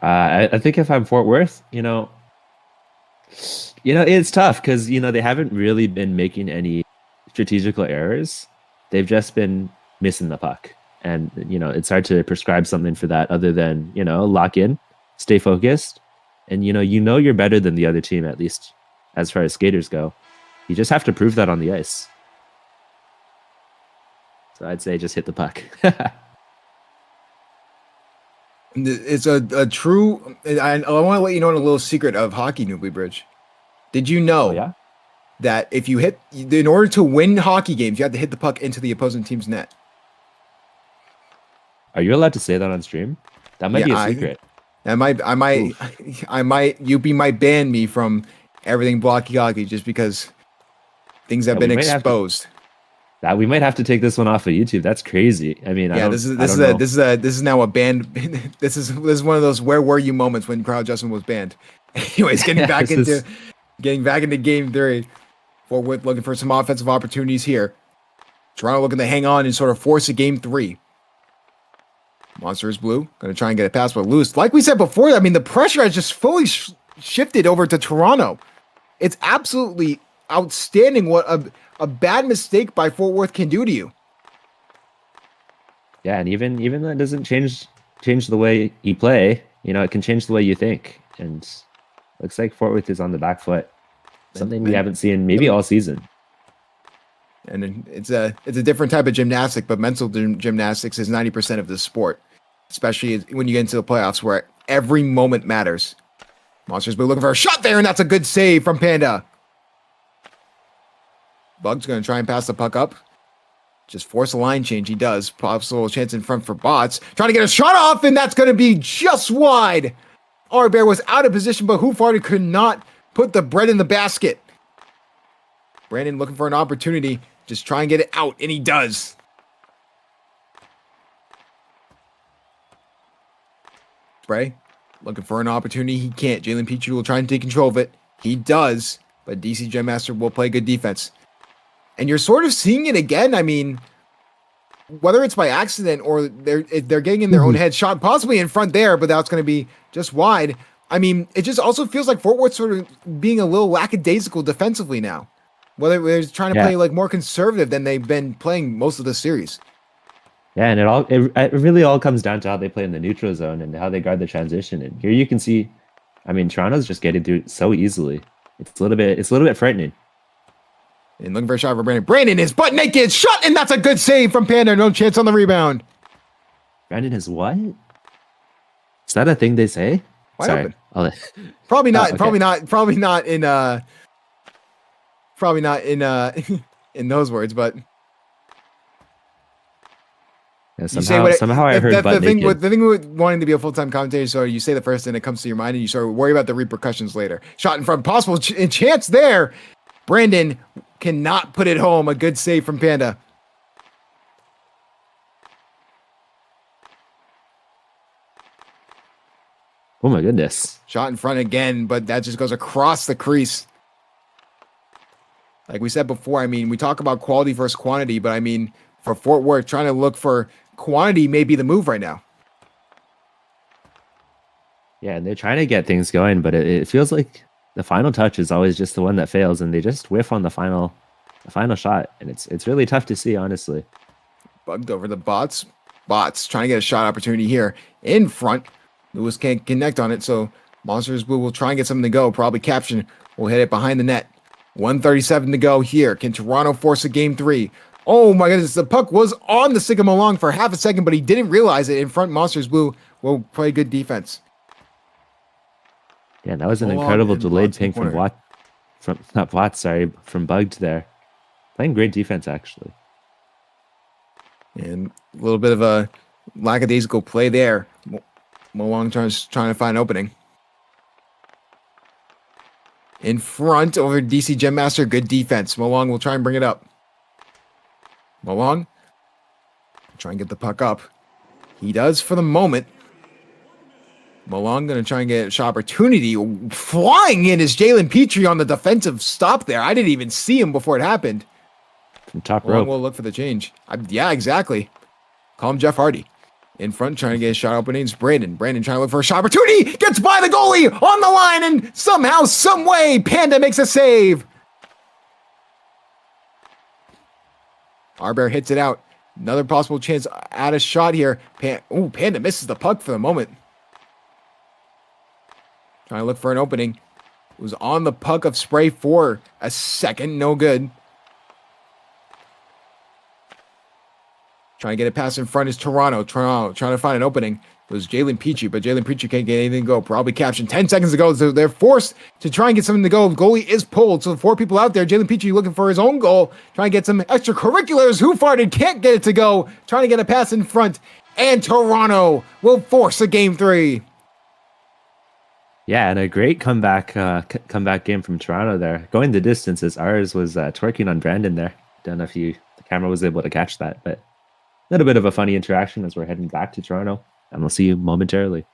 I think if I'm Fort Worth, it's tough because, they haven't really been making any strategical errors. They've just been missing the puck. And, it's hard to prescribe something for that other than, lock in, stay focused. And you're better than the other team, at least as far as skaters go. You just have to prove that on the ice. So I'd say just hit the puck. It's a true. I want to let you know a little secret of hockey, Newbie Bridge. Did you know that if you in order to win hockey games, you have to hit the puck into the opposing team's net? Are you allowed to say that on stream? That might be a secret. I might, UP might ban me from everything blocky hockey just because things have been exposed. We might have to take this one off of YouTube. That's crazy. I mean, this is now a banned. This is one of those where were you moments when crowd adjustment was banned. Anyways, getting back into game 3. Fort Worth looking for some offensive opportunities here. Toronto looking to hang on and sort of force a game 3. Monster is blue. Going to try and get a pass, but loose. Like we said before, I mean, the pressure has just fully shifted over to Toronto. It's absolutely outstanding what a bad mistake by Fort Worth can do to you. Yeah, and even that doesn't change the way you play. It can change the way you think. And looks like Fort Worth is on the back foot. Something we haven't seen maybe all season. And it's a different type of gymnastic, but mental gymnastics is 90% of the sport, especially when you get into the playoffs where every moment matters. Monsters Blue looking for a shot there, and that's a good save from Panda. Bug's going to try and pass the puck up. Just force a line change. He does. Pops a little chance in front for Bots. Trying to get a shot off, and that's going to be just wide. Our Bear was out of position, but Who Farted could not put the bread in the basket. Brandon looking for an opportunity. Just try and get it out, and he does. Spray looking for an opportunity. He can't. Jalen Petrie will try and take control of it. He does, but DC Gem Master will play good defense. And you're sort of seeing it again. I mean, whether it's by accident or they're getting in their own head, shot possibly in front there, but that's going to be just wide. I mean, it just also feels like Fort Worth sort of being a little lackadaisical defensively now. Whether they're trying to play like more conservative than they've been playing most of the series. Yeah, and it really all comes down to how they play in the neutral zone and how they guard the transition. And here you can see, I mean, Toronto's just getting through so easily. It's a little bit frightening. And looking for a shot for Brandon. Brandon is butt naked, shot, and that's a good save from Panda. No chance on the rebound. Brandon is what? Is that a thing they say? Wide Sorry. open. Probably not. Okay. Probably not in in those words, but. Yeah, somehow I heard butt naked. The thing with wanting to be a full-time commentator, so you say the first thing that comes to your mind and you sort of worry about the repercussions later. Shot in front, possible chance there. Brandon cannot put it home. A good save from Panda. Oh my goodness. Shot in front again, but that just goes across the crease. Like we said before, I mean, we talk about quality versus quantity, but I mean, for Fort Worth, trying to look for quantity may be the move right now. Yeah, and they're trying to get things going, but it feels like the final touch is always just the one that fails, and they just whiff on the final shot, and it's really tough to see, honestly. Bugged over the bots. Bots trying to get a shot opportunity here in front. Lewis can't connect on it, so Monsters Blue will try and get something to go. Probably Caption will hit it behind the net. 1:37 to go here. Can Toronto force a game 3? Oh my goodness, the puck was on the stick of Malong for half a second, but he didn't realize it. In front, Monsters Blue will play good defense. Yeah, that was an incredible delayed ping from Bugged there. Playing great defense, actually. And a little bit of a lackadaisical play there. Malong trying to find an opening. In front over DC Gem Master, good defense. Malong will try and bring it up. Malong try and get the puck up. He does for the moment. Malong going to try and get a shot opportunity. Flying in is Jalen Petrie on the defensive stop there. I didn't even see him before it happened. From top rope. We'll look for the change. Yeah, exactly. Call him Jeff Hardy. In front, trying to get a shot openings. Brandon trying to look for a shot opportunity. Gets by the goalie on the line, and somehow, some way, Panda makes a save. Arbear hits it out. Another possible chance at a shot here. Panda misses the puck for the moment. Trying to look for an opening. It was on the puck of Spray for a second. No good. Trying to get it past in front is Toronto. Toronto trying to find an opening. It was Jalen Petrie, but Jalen Petrie can't get anything to go. Probably captioned 10 seconds to go, so they're forced to try and get something to go. Goalie is pulled, so 4 people out there. Jalen Petrie looking for his own goal. Trying to get some extracurriculars. Who farted? Can't get it to go. Trying to get a pass in front. And Toronto will force a game 3. Yeah, and a great comeback game from Toronto there. Going the distances, ours was twerking on Brandon there. Don't know if the camera was able to catch that, but a little bit of a funny interaction as we're heading back to Toronto, and we'll see you momentarily.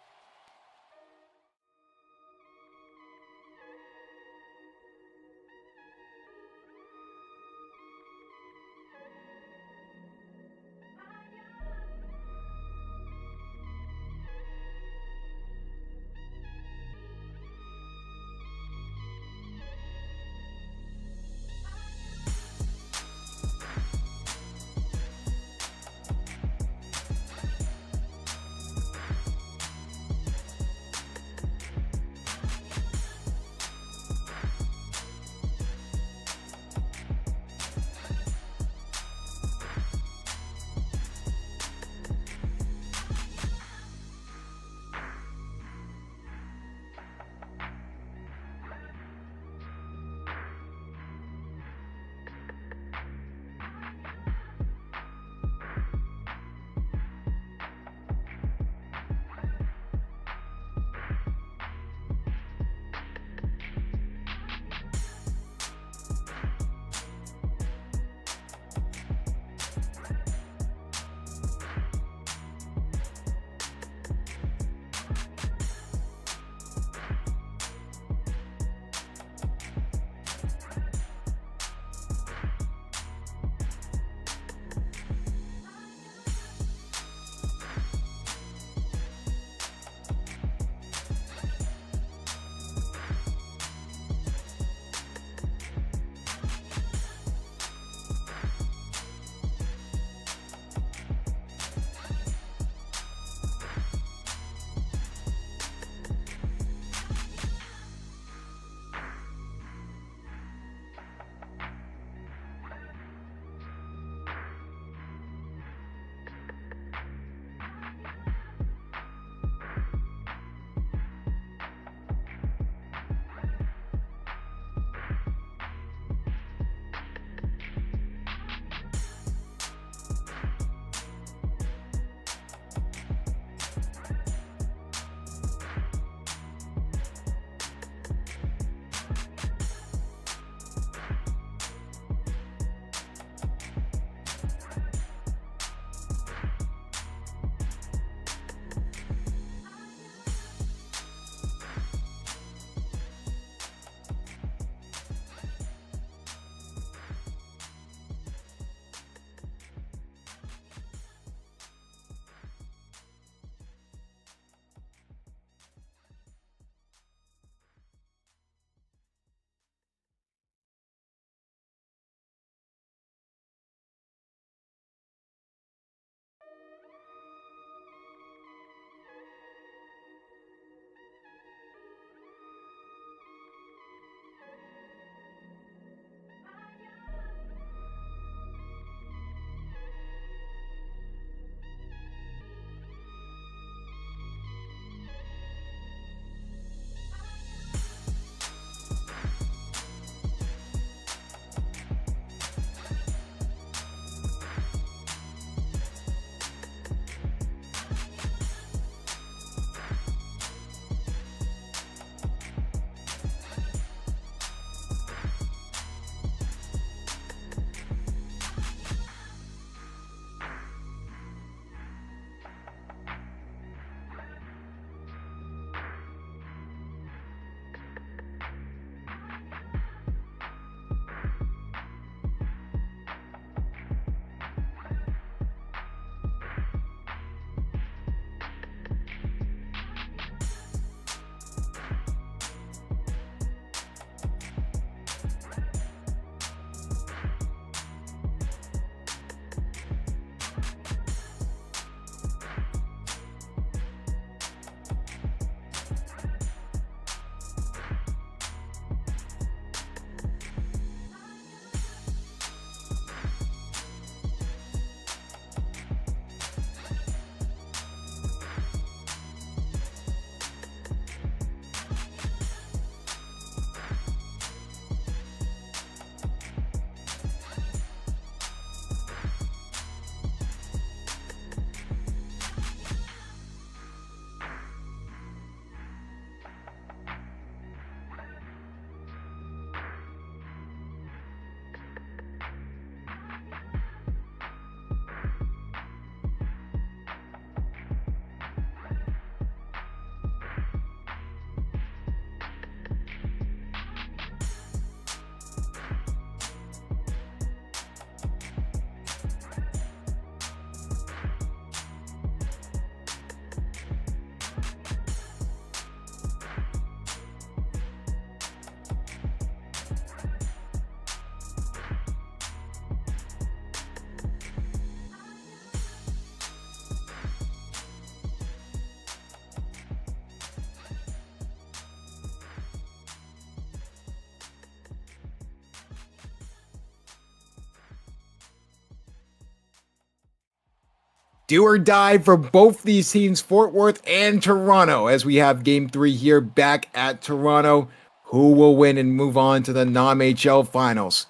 Do or die for both these teams, Fort Worth and Toronto, as we have game 3 here back at Toronto. Who will win and move on to the NAMHL finals?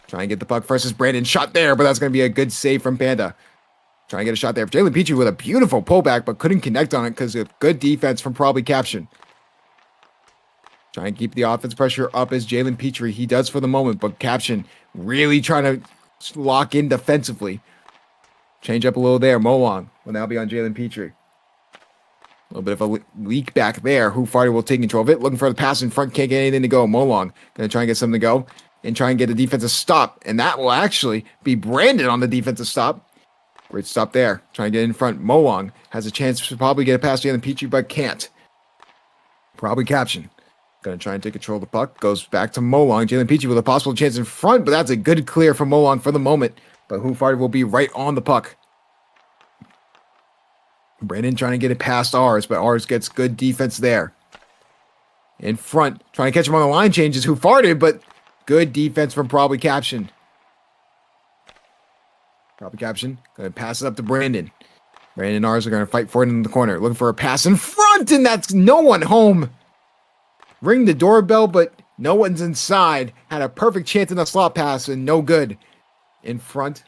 Trying to get the puck first is Brandon. Shot there, but that's going to be a good save from Panda. Trying to get a shot there. Jalen Petrie with a beautiful pullback, but couldn't connect on it because of good defense from probably Caption. Trying to keep the offense pressure up as Jalen Petrie. He does for the moment, but Caption really trying to lock in defensively. Change up a little there. Molong will now be on Jalen Petrie. A little bit of a leak back there. Who Farty will take control of it. Looking for the pass in front. Can't get anything to go. Molong going to try and get something to go and try and get a defensive stop. And that will actually be Brandon on the defensive stop. Great stop there. Trying to get in front. Molong has a chance to probably get it past Jalen Petrie, but can't. Probably Caption. Going to try and take control of the puck. Goes back to Molong. Jalen Petrie with a possible chance in front, but that's a good clear from Molong for the moment. But Who Farty will be right on the puck. Brandon trying to get it past ours, but ours gets good defense there. In front, trying to catch him on the line changes. Who Farted, but good defense from probably Caption. Probably Caption. Going to pass it up to Brandon. Brandon and ours are going to fight for it in the corner. Looking for a pass in front, and that's no one home. Ring the doorbell, but no one's inside. Had a perfect chance in the slot pass, and no good. In front.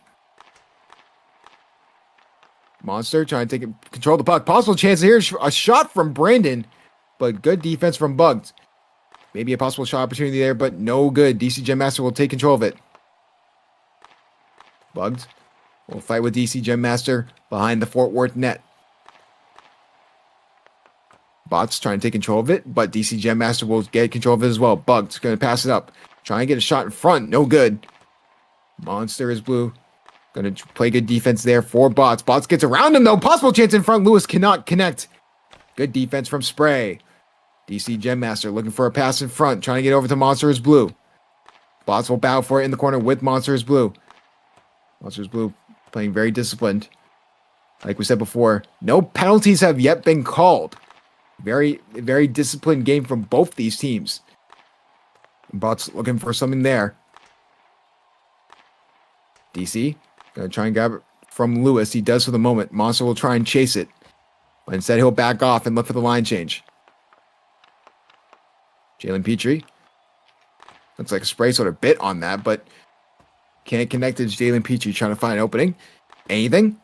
Monster trying to take control of the puck. Possible chance here. A shot from Brandon, but good defense from Bugs. Maybe a possible shot opportunity there, but no good. DC Gem Master will take control of it. Bugs will fight with DC Gem Master behind the Fort Worth net. Bots trying to take control of it, but DC Gem Master will get control of it as well. Bugs going to pass it up. Trying to get a shot in front. No good. Monster is blue. Going to play good defense there for Bots. Bots gets around him, though. Possible chance in front. Lewis cannot connect. Good defense from Spray. DC Gem Master looking for a pass in front. Trying to get over to Monster is blue. Bots will bow for it in the corner with Monster is blue. Monster is blue playing very disciplined. Like we said before, no penalties have yet been called. Very, very disciplined game from both these teams. Bots looking for something there. DC gonna try and grab it from Lewis. He does for the moment. Monster will try and chase it, but instead he'll back off and look for the line change. Jalen Petrie. Looks like a Spray sort of bit on that, but can't connect to Jalen Petrie trying to find an opening. Anything?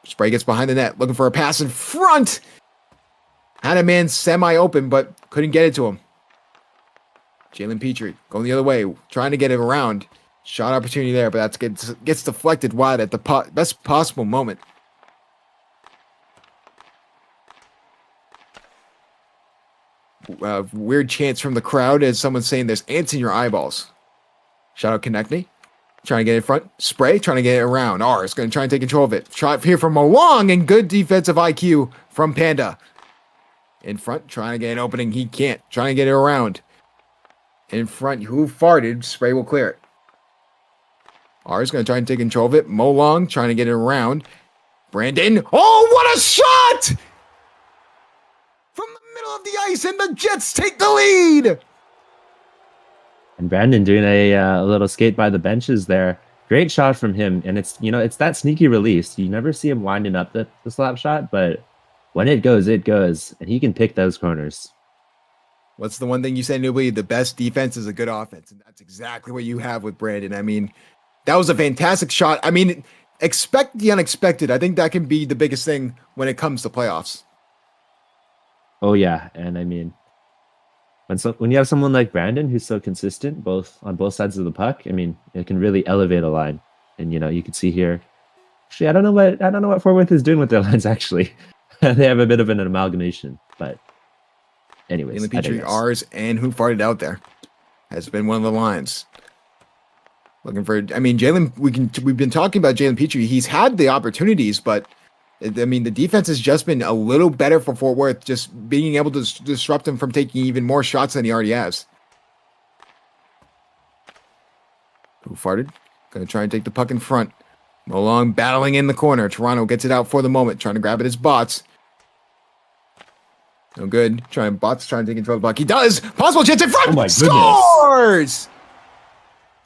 Spray gets behind the net, looking for a pass in front. Had a man semi-open, but couldn't get it to him. Jalen Petrie going the other way, trying to get it around. Shot opportunity there, but that gets deflected wide at the best possible moment. Weird chants from the crowd as someone's saying there's ants in your eyeballs. Shout out Konechny. Trying to get in front. Spray trying to get it around. R is going to try and take control of it. Shot here from Molong and good defensive IQ from Panda. In front, trying to get an opening. He can't. Trying to get it around. In front, Who Farted. Spray will clear it. R is going to try and take control of it. Molong trying to get it around. Brandon. Oh, what a shot! From the middle of the ice, and the Jets take the lead! And Brandon doing a little skate by the benches there. Great shot from him. And it's, it's that sneaky release. You never see him winding up the slap shot, but when it goes, it goes. And he can pick those corners. What's the one thing you say, Newbly? The best defense is a good offense. And that's exactly what you have with Brandon. I mean, that was a fantastic shot. I mean, expect the unexpected. I think that can be the biggest thing when it comes to playoffs. Oh, yeah. And I mean, when you have someone like Brandon who's so consistent on both sides of the puck, I mean, it can really elevate a line. And you can see here. Actually, I don't know what Fort Worth is doing with their lines. Actually, they have a bit of an amalgamation. But anyways, Jalen Petrie, ours, and Who Farted out there has been one of the lines. Looking for, I mean, Jalen. We've been talking about Jalen Petrie. He's had the opportunities, but I mean, the defense has just been a little better for Fort Worth, just being able to disrupt him from taking even more shots than he already has. Who Farted? Going to try and take the puck in front. Molong battling in the corner. Toronto gets it out for the moment, trying to grab it as Bots. No good. Bots trying to take control of the puck. He does. Possible chance in front. Oh my goodness. Scores!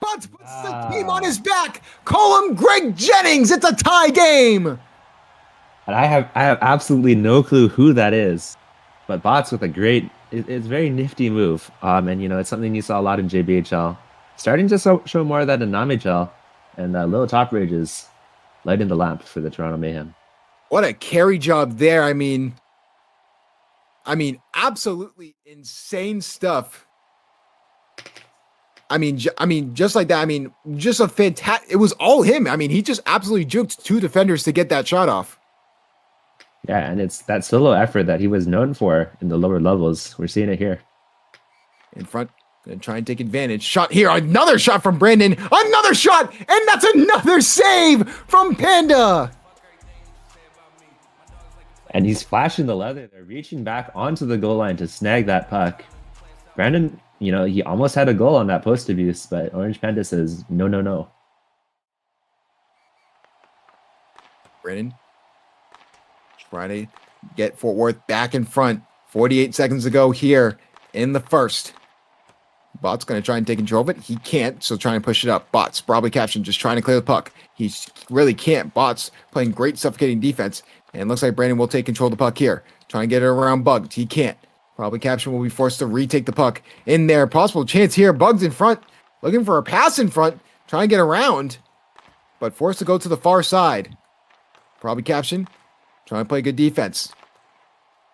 Butts puts the team on his back. Call him Greg Jennings. It's a tie game. And I have absolutely no clue who that is, but Bots with a great, it's a very nifty move. And it's something you saw a lot in JBHL. Starting to show more of that in NAMHL, and Little Top Rage is lighting the lamp for the Toronto Mayhem. What a carry job there. I mean, absolutely insane stuff. I mean, just like that. I mean, just a fantastic. It was all him. I mean, he just absolutely juked two defenders to get that shot off. Yeah, and it's that solo effort that he was known for in the lower levels. We're seeing it here. In front, gonna try and take advantage. Shot here, another shot from Brandon. Another shot, and that's another save from Panda. And he's flashing the leather. They're reaching back onto the goal line to snag that puck. Brandon, he almost had a goal on that post abuse, but Orange Panda says, no, no, no. Brandon trying to get Fort Worth back in front. 48 seconds to go here in the first. Bot's going to try and take control of it. He can't, so trying to push it up. Bots, probably captioned, just trying to clear the puck. He really can't. Bots playing great suffocating defense. And it looks like Brandon will take control of the puck here. Trying to get it around Bugged. He can't. Probably Caption will be forced to retake the puck in there. Possible chance here. Bugged in front. Looking for a pass in front. Trying to get around. But forced to go to the far side. Probably Caption. Trying to play good defense.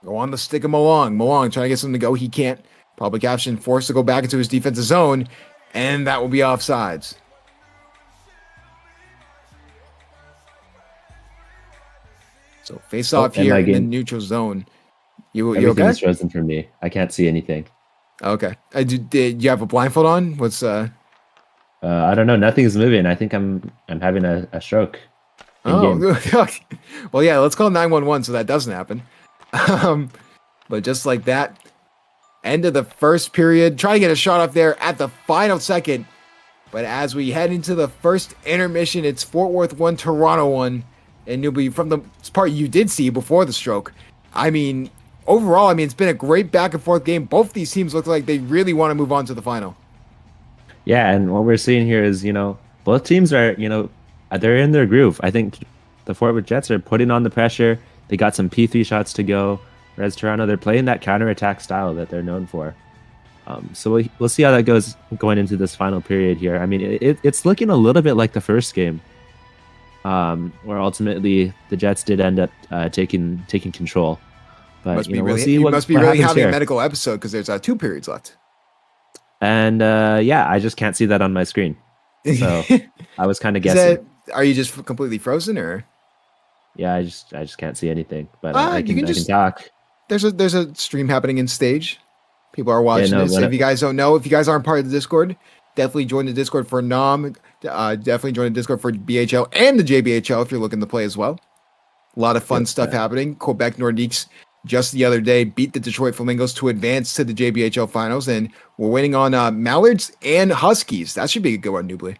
Go on the stick of Malong. Malong trying to get something to go. He can't. Probably Caption forced to go back into his defensive zone. And that will be offsides. So face off here in the neutral zone. You okay? Everything's frozen for me. I can't see anything. Okay. Did you have a blindfold on? What's I don't know. Nothing's moving. I think I'm having a stroke. Oh, well, yeah. Let's call 911 so that doesn't happen. But just like that, end of the first period. Try to get a shot off there at the final second. But as we head into the first intermission, it's Fort Worth 1, Toronto 1. And you'll be from the part you did see before the stroke. I mean, overall, it's been a great back and forth game. Both these teams look like they really want to move on to the final. Yeah, and what we're seeing here is, both teams are, they're in their groove. I think the Fort Worth Jets are putting on the pressure. They got some P3 shots to go. Whereas Toronto, they're playing that counterattack style that they're known for. So we'll see how that goes going into this final period here. I mean, it's looking a little bit like the first game. Where ultimately the Jets did end up taking control. But we'll see you what must be really having here. a medical episode because there's 2 periods left. And I just can't see that on my screen. So I was kind of guessing. Are you just completely frozen or? Yeah, I just can't see anything. But I can talk. There's a stream happening in stage. People are watching this. If you guys don't know, if you guys aren't part of the Discord, definitely join the Discord for NAM. Definitely join the Discord for BHL and the JBHL if you're looking to play as well. A lot of fun stuff happening. Quebec Nordiques just the other day beat the Detroit Flamingos to advance to the JBHL finals, and we're waiting on Mallards and Huskies. That should be a good one, Nubly.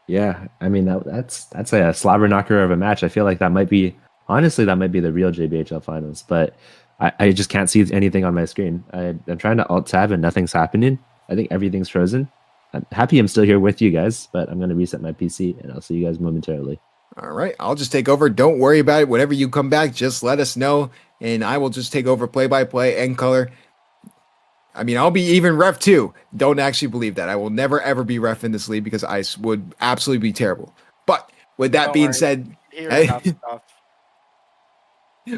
Yeah, I mean that's a slobber knocker of a match. I feel like that might be the real JBHL finals, but I just can't see anything on my screen. I'm trying to alt tab and nothing's happening. I think everything's frozen. I'm happy I'm still here with you guys, but I'm going to reset my PC and I'll see you guys momentarily. All right. I'll just take over. Don't worry about it. Whenever you come back, just let us know and I will just take over play-by-play and color. I'll be even ref too. Don't actually believe that. I will never, ever be ref in this league because I would absolutely be terrible. But with that being said,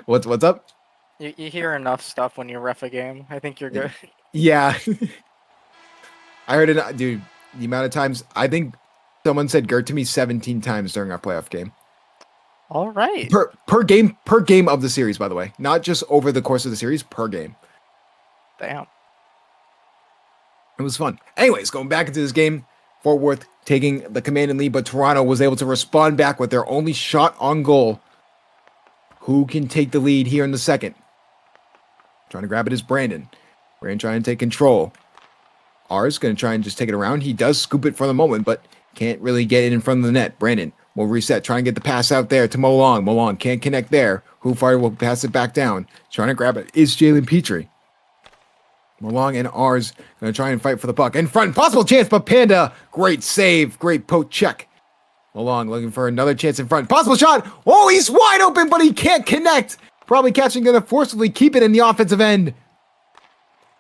what's up? You hear enough stuff when you ref a game. I think you're good. Yeah. I heard it, dude. The amount of times, I think someone said Gert to me 17 times during our playoff game. All right. Per game of the series, by the way. Not just over the course of the series, per game. Damn. It was fun. Anyways, going back into this game, Fort Worth taking the command and lead, but Toronto was able to respond back with their only shot on goal. Who can take the lead here in the second? Trying to grab it is Brandon. Brandon trying to take control. R's going to try and just take it around. He does scoop it for the moment, but can't really get it in front of the net. Brandon will reset, try and get the pass out there to Molong. Molong can't connect there. Hoofire will pass it back down. Trying to grab it is Jalen Petrie. Malong and R's going to try and fight for the puck. In front, possible chance, but Panda, great save, great poke check. Malong looking for another chance in front. Possible shot. Oh, he's wide open, but he can't connect. Probably catching, going to forcibly keep it in the offensive end.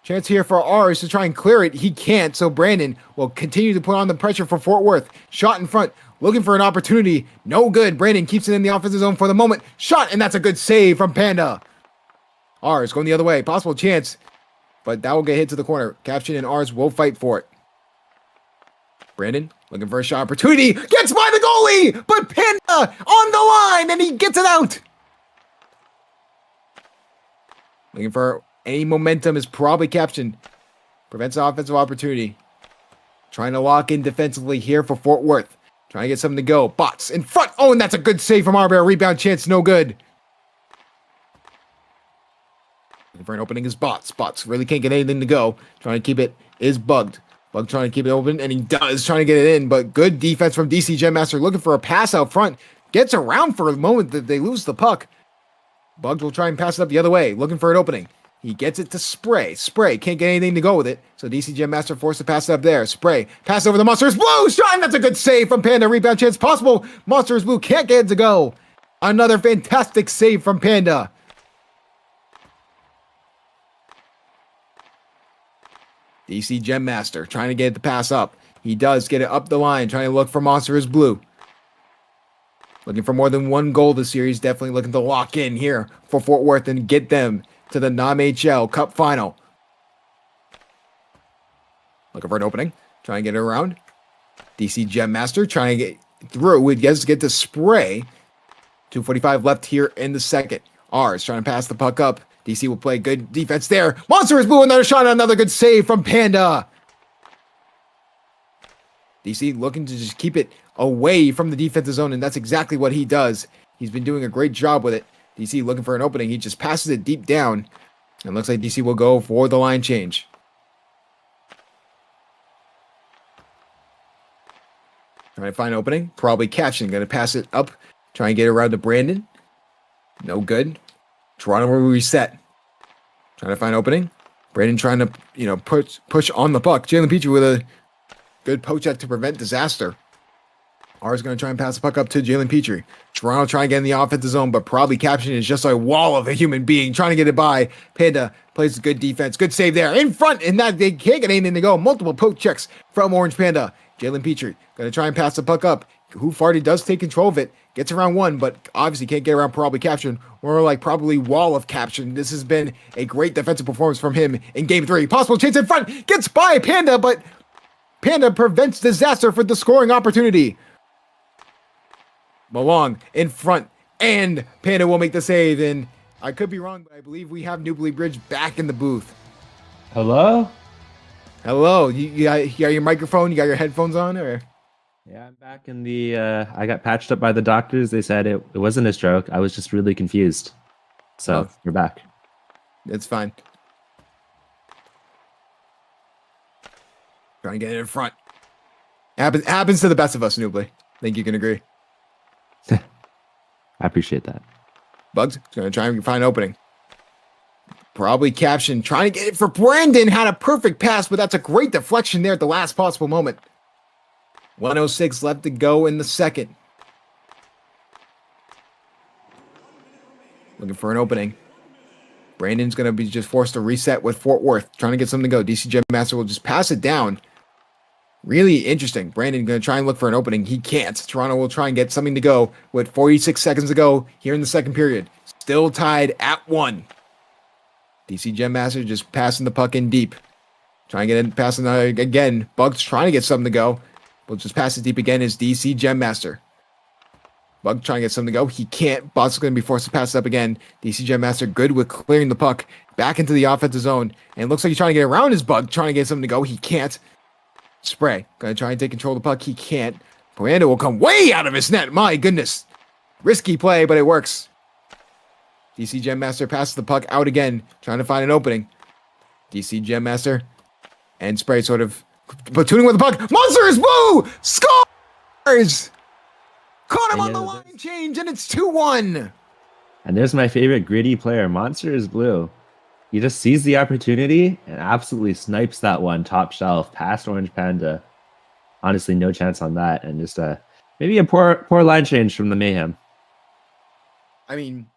Chance here for R's to try and clear it. He can't, so Brandon will continue to put on the pressure for Fort Worth. Shot in front, looking for an opportunity. No good. Brandon keeps it in the offensive zone for the moment. Shot, and that's a good save from Panda. R's going the other way. Possible chance, but that will get hit to the corner. Caption and R's will fight for it. Brandon looking for a shot opportunity. Gets by the goalie, but Panda on the line, and he gets it out. Looking for any momentum is probably Caption. Prevents the offensive opportunity. Trying to lock in defensively here for Fort Worth. Trying to get something to go. Bots in front. Oh, and that's a good save from Arbear. Rebound chance, no good. Looking for an opening is Bots. Bots really can't get anything to go. Trying to keep it is Bugged. Bug trying to keep it open, and he does, trying to get it in, but good defense from DC Gemmaster, looking for a pass out front. Gets around for a moment that they lose the puck. Bugs will try and pass it up the other way, looking for an opening. He gets it to Spray. Spray can't get anything to go with it, so DC Gemmaster forced to pass it up there. Spray, pass over the Monsters Blue, shot, and that's a good save from Panda. Rebound chance possible. Monsters Blue can't get it to go. Another fantastic save from Panda. DC Gemmaster trying to get it to pass up. He does get it up the line, trying to look for Monsters Blue. Looking for more than one goal this series. Definitely looking to lock in here for Fort Worth and get them to the NAMHL Cup Final. Looking for an opening. Trying to get it around. DC Gemmaster trying to get through. He does get to Spray. 2:45 left here in the second. R's trying to pass the puck up. DC will play good defense there. Monsters Blue, another shot, another good save from Panda. DC looking to just keep it away from the defensive zone, and that's exactly what he does. He's been doing a great job with it. DC looking for an opening. He just passes it deep down, and looks like DC will go for the line change. Trying to find an opening. Probably Caption. Going to pass it up. Try and get it around to Brandon. No good. Toronto will reset. Trying to find opening. Brandon trying to, push on the puck. Jalen Petrie with a good poke check to prevent disaster. R is going to try and pass the puck up to Jalen Petrie. Toronto trying to get in the offensive zone, but probably Caption is just a wall of a human being trying to get it by. Panda plays good defense. Good save there. In front, and that they can't get anything to go. Multiple poke checks from Orange Panda. Jalen Petrie going to try and pass the puck up. Hoofarty does take control of it. Gets around one, but obviously can't get around probably Caption. More like probably wall of Caption. This has been a great defensive performance from him in Game 3. Possible chance in front. Gets by Panda, but Panda prevents disaster for the scoring opportunity. Malong in front, and Panda will make the save. And I could be wrong, but I believe we have Newbury Bridge back in the booth. Hello? Hello. You got your microphone? You got your headphones on? Or? Yeah, I'm back in the... I got patched up by the doctors. They said it wasn't a stroke. I was just really confused. So, we're back. It's fine. Trying to get it in front. Happens to the best of us, Newbury. I think you can agree. I appreciate that. Bugs going to try and find an opening. Probably Caption trying to get it for Brandon. Had a perfect pass, but that's a great deflection there at the last possible moment. 1:06 left to go in the second. Looking for an opening. Brandon's going to be just forced to reset with Fort Worth. Trying to get something to go. DC Gemmaster will just pass it down. Really interesting. Brandon going to try and look for an opening. He can't. Toronto will try and get something to go with 46 seconds to go here in the second period. Still tied at 1. DC Gemmaster just passing the puck in deep. Trying to get in, passing again. Bugs trying to get something to go. We'll just pass it deep again is DC Gemmaster. Bug trying to get something to go. He can't. Boss is going to be forced to pass it up again. DC Gemmaster good with clearing the puck back into the offensive zone. And it looks like he's trying to get around his Bug, trying to get something to go. He can't. Spray. Going to try and take control of the puck. He can't. Miranda will come way out of his net. My goodness. Risky play, but it works. DC Gemmaster passes the puck out again. Trying to find an opening. DC Gemmaster and Spray sort of platooning with the puck. Monsters Blue scores! Caught him on the line change, and it's 2-1. And there's my favorite gritty player, Monsters Blue. he just sees the opportunity and absolutely snipes that one top shelf past Orange Panda. Honestly, no chance on that, and just maybe a poor line change from the Mayhem. I mean,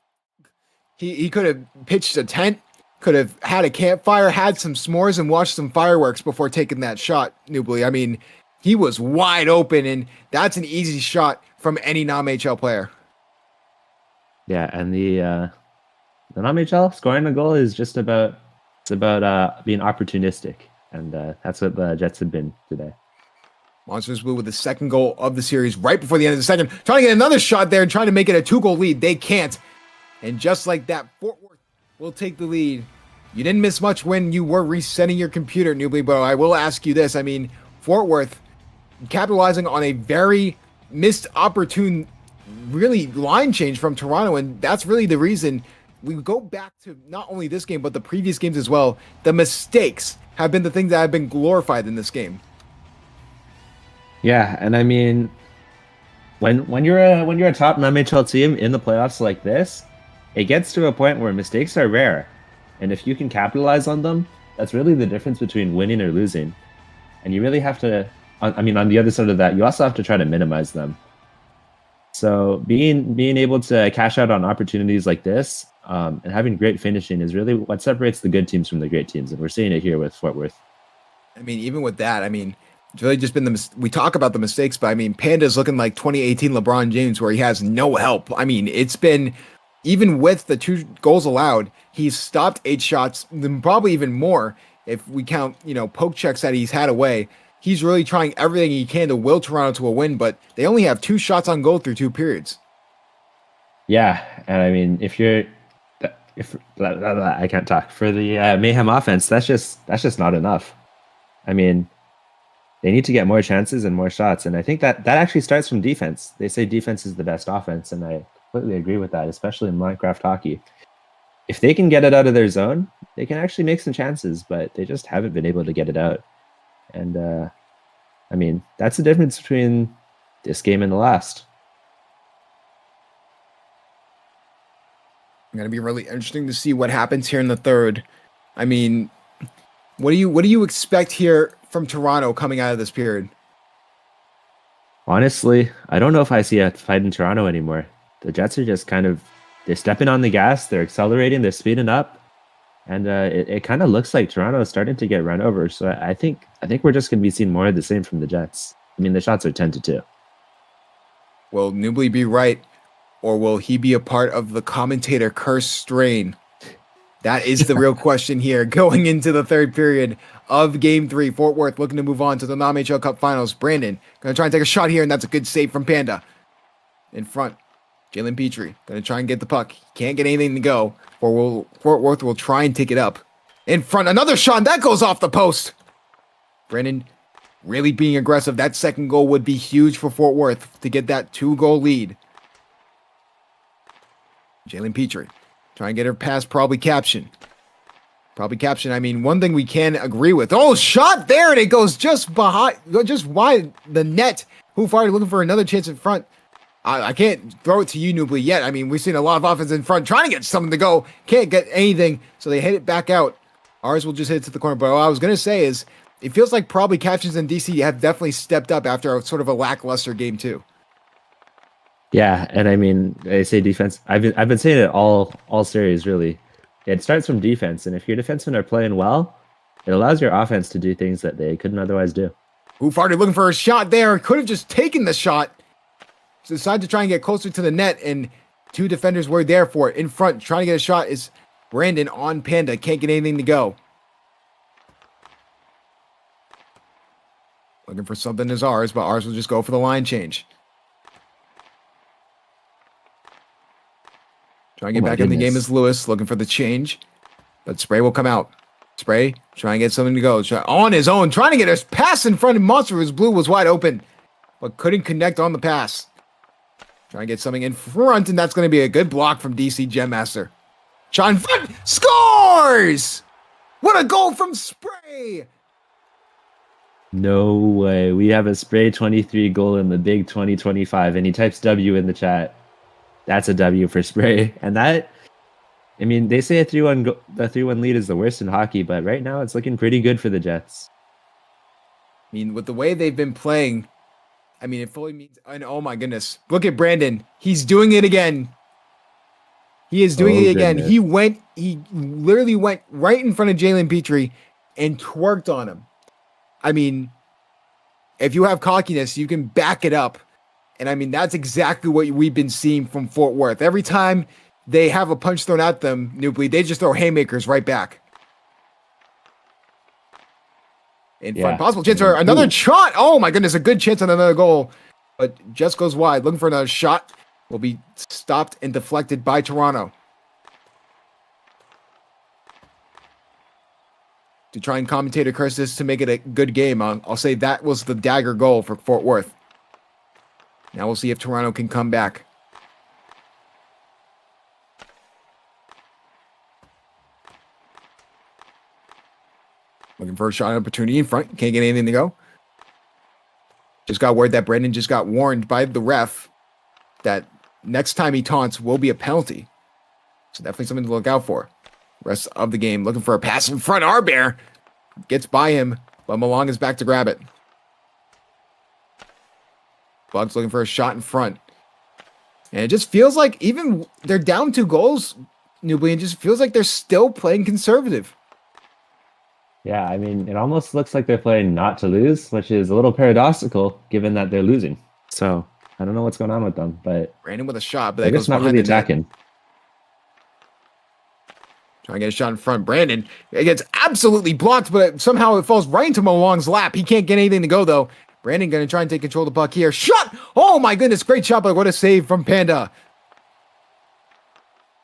he could have pitched a tent, could have had a campfire, had some s'mores, and watched some fireworks before taking that shot, Nubly. I mean, he was wide open, and that's an easy shot from any NAMHL player. Yeah, and the NAMHL scoring a goal is just about being opportunistic, and that's what the Jets have been today. Monsters Blue with the second goal of the series right before the end of the second. Trying to get another shot there and trying to make it a 2-goal lead. They can't. And just like that, Fort Worth will take the lead. You didn't miss much when you were resetting your computer, Nubly, but I will ask you this. I mean, Fort Worth capitalizing on a very missed opportune, really, line change from Toronto, and that's really the reason we go back to not only this game, but the previous games as well. The mistakes have been the things that have been glorified in this game. Yeah, and I mean, when you're a top NAMHL team in the playoffs like this, it gets to a point where mistakes are rare, and if you can capitalize on them, that's really the difference between winning or losing. And you really have to. I mean, on the other side of that, you also have to try to minimize them. So being able to cash out on opportunities like this and having great finishing is really what separates the good teams from the great teams, and we're seeing it here with Fort Worth. I mean, even with that, I mean, it's really just been we talk about the mistakes, but I mean, Panda's looking like 2018 LeBron James, where he has no help. I mean, it's been, even with the 2 goals allowed, he's stopped 8 shots, probably even more if we count, poke checks that he's had away. He's really trying everything he can to will Toronto to a win, but they only have 2 shots on goal through 2 periods. Yeah, and I mean, if I can't talk for the Mayhem offense, that's just not enough. I mean, they need to get more chances and more shots, and I think that actually starts from defense. They say defense is the best offense, and I completely agree with that, especially in Minecraft hockey. If they can get it out of their zone, they can actually make some chances, but they just haven't been able to get it out. And I mean, that's the difference between this game and the last. It's going to be really interesting to see what happens here in the third. I mean, what do you expect here from Toronto coming out of this period? Honestly, I don't know if I see a fight in Toronto anymore. The Jets are just they're stepping on the gas, they're accelerating, they're speeding up, and it kind of looks like Toronto is starting to get run over. So I think we're just going to be seeing more of the same from the Jets. I mean, the shots are 10-2. Will Nubly be right, or will he be a part of the commentator curse strain? That is the real question here going into the third period of Game 3. Fort Worth looking to move on to the NAMHL Cup Finals. Brandon going to try and take a shot here, and that's a good save from Panda. In front, Jalen Petrie going to try and get the puck. Can't get anything to go. Fort Worth will try and take it up. In front, another shot, and that goes off the post. Brandon really being aggressive. That second goal would be huge for Fort Worth to get that 2-goal lead. Jalen Petrie trying to get her past probably caption. I mean, one thing we can agree with. Oh, shot there, and it goes just wide the net. Who fired looking for another chance in front. I can't throw it to you, Nubly, yet. I mean, we've seen a lot of offense in front trying to get something to go. Can't get anything, so they hit it back out. Ours will just hit it to the corner. But what I was going to say is, it feels like probably captions in DC have definitely stepped up after a sort of a lackluster game, too. Yeah, and I mean, I say defense. I've been saying it all series, really. It starts from defense, and if your defensemen are playing well, it allows your offense to do things that they couldn't otherwise do. Who fired looking for a shot there. Could have just taken the shot. So decided to try and get closer to the net, and 2 defenders were there for it. In front, trying to get a shot is Brandon on Panda. Can't get anything to go. Looking for something as ours, but ours will just go for the line change. Trying to get back in the game as Lewis, looking for the change. But Spray will come out. Spray, trying to get something to go. On his own, trying to get a pass in front of Monster, whose blue was wide open, but couldn't connect on the pass. Trying to get something in front, and that's going to be a good block from DC Gemmaster. Shot in front, scores! What a goal from Spray! No way. We have a Spray 23 goal in the big 2025, and he types W in the chat. That's a W for Spray. And that I mean, they say a 3-1 the 3-1 lead is the worst in hockey, but right now it's looking pretty good for the Jets. I mean, with the way they've been playing, I mean, it fully means. And oh my goodness, look at Brandon. He's doing it again. He is doing it again. Goodness. He literally went right in front of Jalen Petrie and twerked on him. I mean, if you have cockiness, you can back it up. And I mean, that's exactly what we've been seeing from Fort Worth. Every time they have a punch thrown at them, Newbly, they just throw haymakers right back. In front, possible chance for another shot. Oh my goodness, a good chance on another goal. But just goes wide. Looking for another shot. Will be stopped and deflected by Toronto. To try and commentator curse this to make it a good game, I'll say that was the dagger goal for Fort Worth. Now we'll see if Toronto can come back. Looking for a shot opportunity in front. Can't get anything to go. Just got word that Brandon just got warned by the ref that next time he taunts will be a penalty. So definitely something to look out for. Rest of the game looking for a pass in front. Arbear gets by him, but Malong is back to grab it. Bugs looking for a shot in front. And it just feels like even they're down 2 goals, Newbly, it just feels like they're still playing conservative. Yeah, I mean, it almost looks like they're playing not to lose, which is a little paradoxical given that they're losing. So I don't know what's going on with them, but Brandon with a shot, but they're that just goes not really attacking. Trying to get a shot in front. Brandon, it gets absolutely blocked, but somehow it falls right into Malong's lap. He can't get anything to go, though. Brandon going to try and take control of the puck here. Shot! Oh, my goodness. Great shot, but what a save from Panda.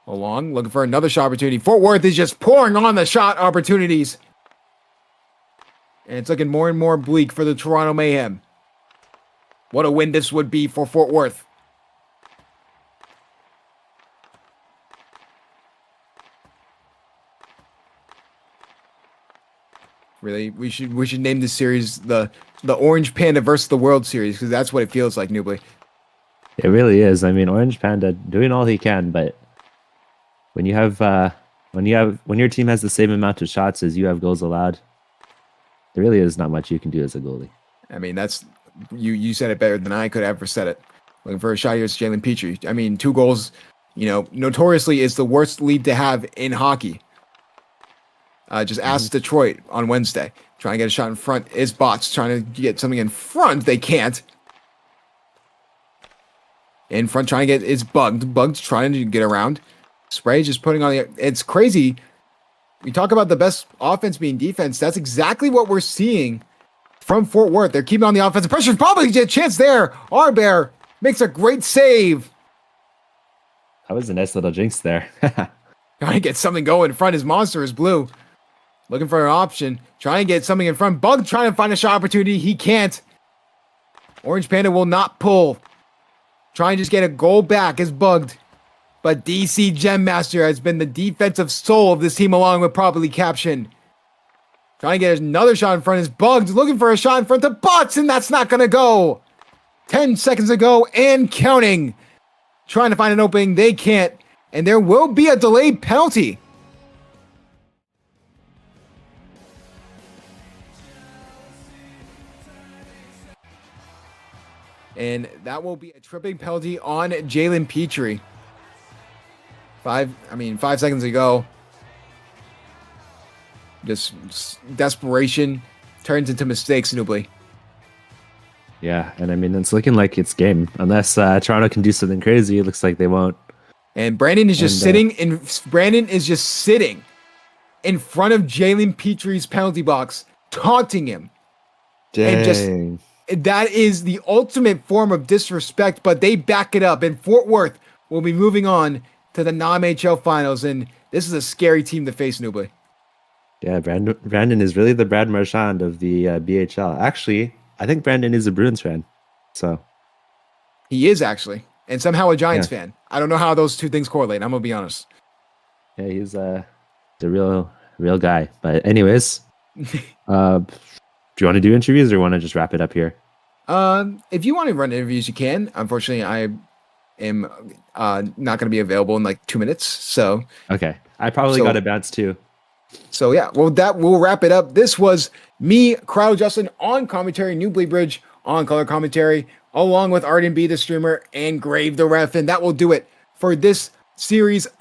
Malong looking for another shot opportunity. Fort Worth is just pouring on the shot opportunities. And it's looking more and more bleak for the Toronto Mayhem. What a win this would be for Fort Worth. Really, we should name this series the Orange Panda versus the World Series, because that's what it feels like, Newbly. It really is. I mean, Orange Panda doing all he can, but when you have when your team has the same amount of shots as you have goals allowed, there really is not much you can do as a goalie. I mean, that's you said it better than I could ever said it. Looking for a shot here, it's Jalen Petrie. I mean, 2 goals, notoriously is the worst lead to have in hockey. Just ask Detroit on Wednesday. Trying to get a shot in front is Bots. Trying to get something in front. They can't. In front, trying to get is Bugged. Bugged trying to get around. Spray just putting on the... It's crazy. We talk about the best offense being defense. That's exactly what we're seeing from Fort Worth. They're keeping on the offensive pressure. Probably a chance there. Arbear makes a great save. That was a nice little jinx there. Trying to get something going in front. His monster is blue. Looking for an option. Trying to get something in front. Bug trying to find a shot opportunity. He can't. Orange Panda will not pull. Trying to just get a goal back is Bugged. But DC Gem Master has been the defensive soul of this team along with Properly Captioned. Trying to get another shot in front is Bugged. Looking for a shot in front of Bots, and that's not going to go. 10 seconds ago and counting. Trying to find an opening. They can't. And there will be a delayed penalty. And that will be a tripping penalty on Jalen Petrie. 5 seconds ago. Just desperation turns into mistakes, Newbly. Yeah, and I mean, it's looking like it's game. Unless Toronto can do something crazy, it looks like they won't. And Brandon is just sitting in front of Jalen Petrie's penalty box, taunting him. Dang. And that is the ultimate form of disrespect, but they back it up. And Fort Worth will be moving on to the NAMHL finals. And this is a scary team to face, Newbly. Yeah, Brandon is really the Brad Marchand of the BHL. Actually, I think Brandon is a Bruins fan. So he is actually, and somehow a Giants fan. I don't know how those two things correlate. I'm gonna be honest. Yeah, he's the real guy. But anyways, do you want to do interviews or want to just wrap it up here? If you want to run interviews, you can. Unfortunately, am not going to be available in like 2 minutes. So Okay, I probably So- got a bounce too. So yeah, well, that will wrap it up. This was me, Crowd Justin, on commentary, New Bleed Bridge on color commentary, along with Arden B, the streamer, and Grave the ref, and that will do it for this series of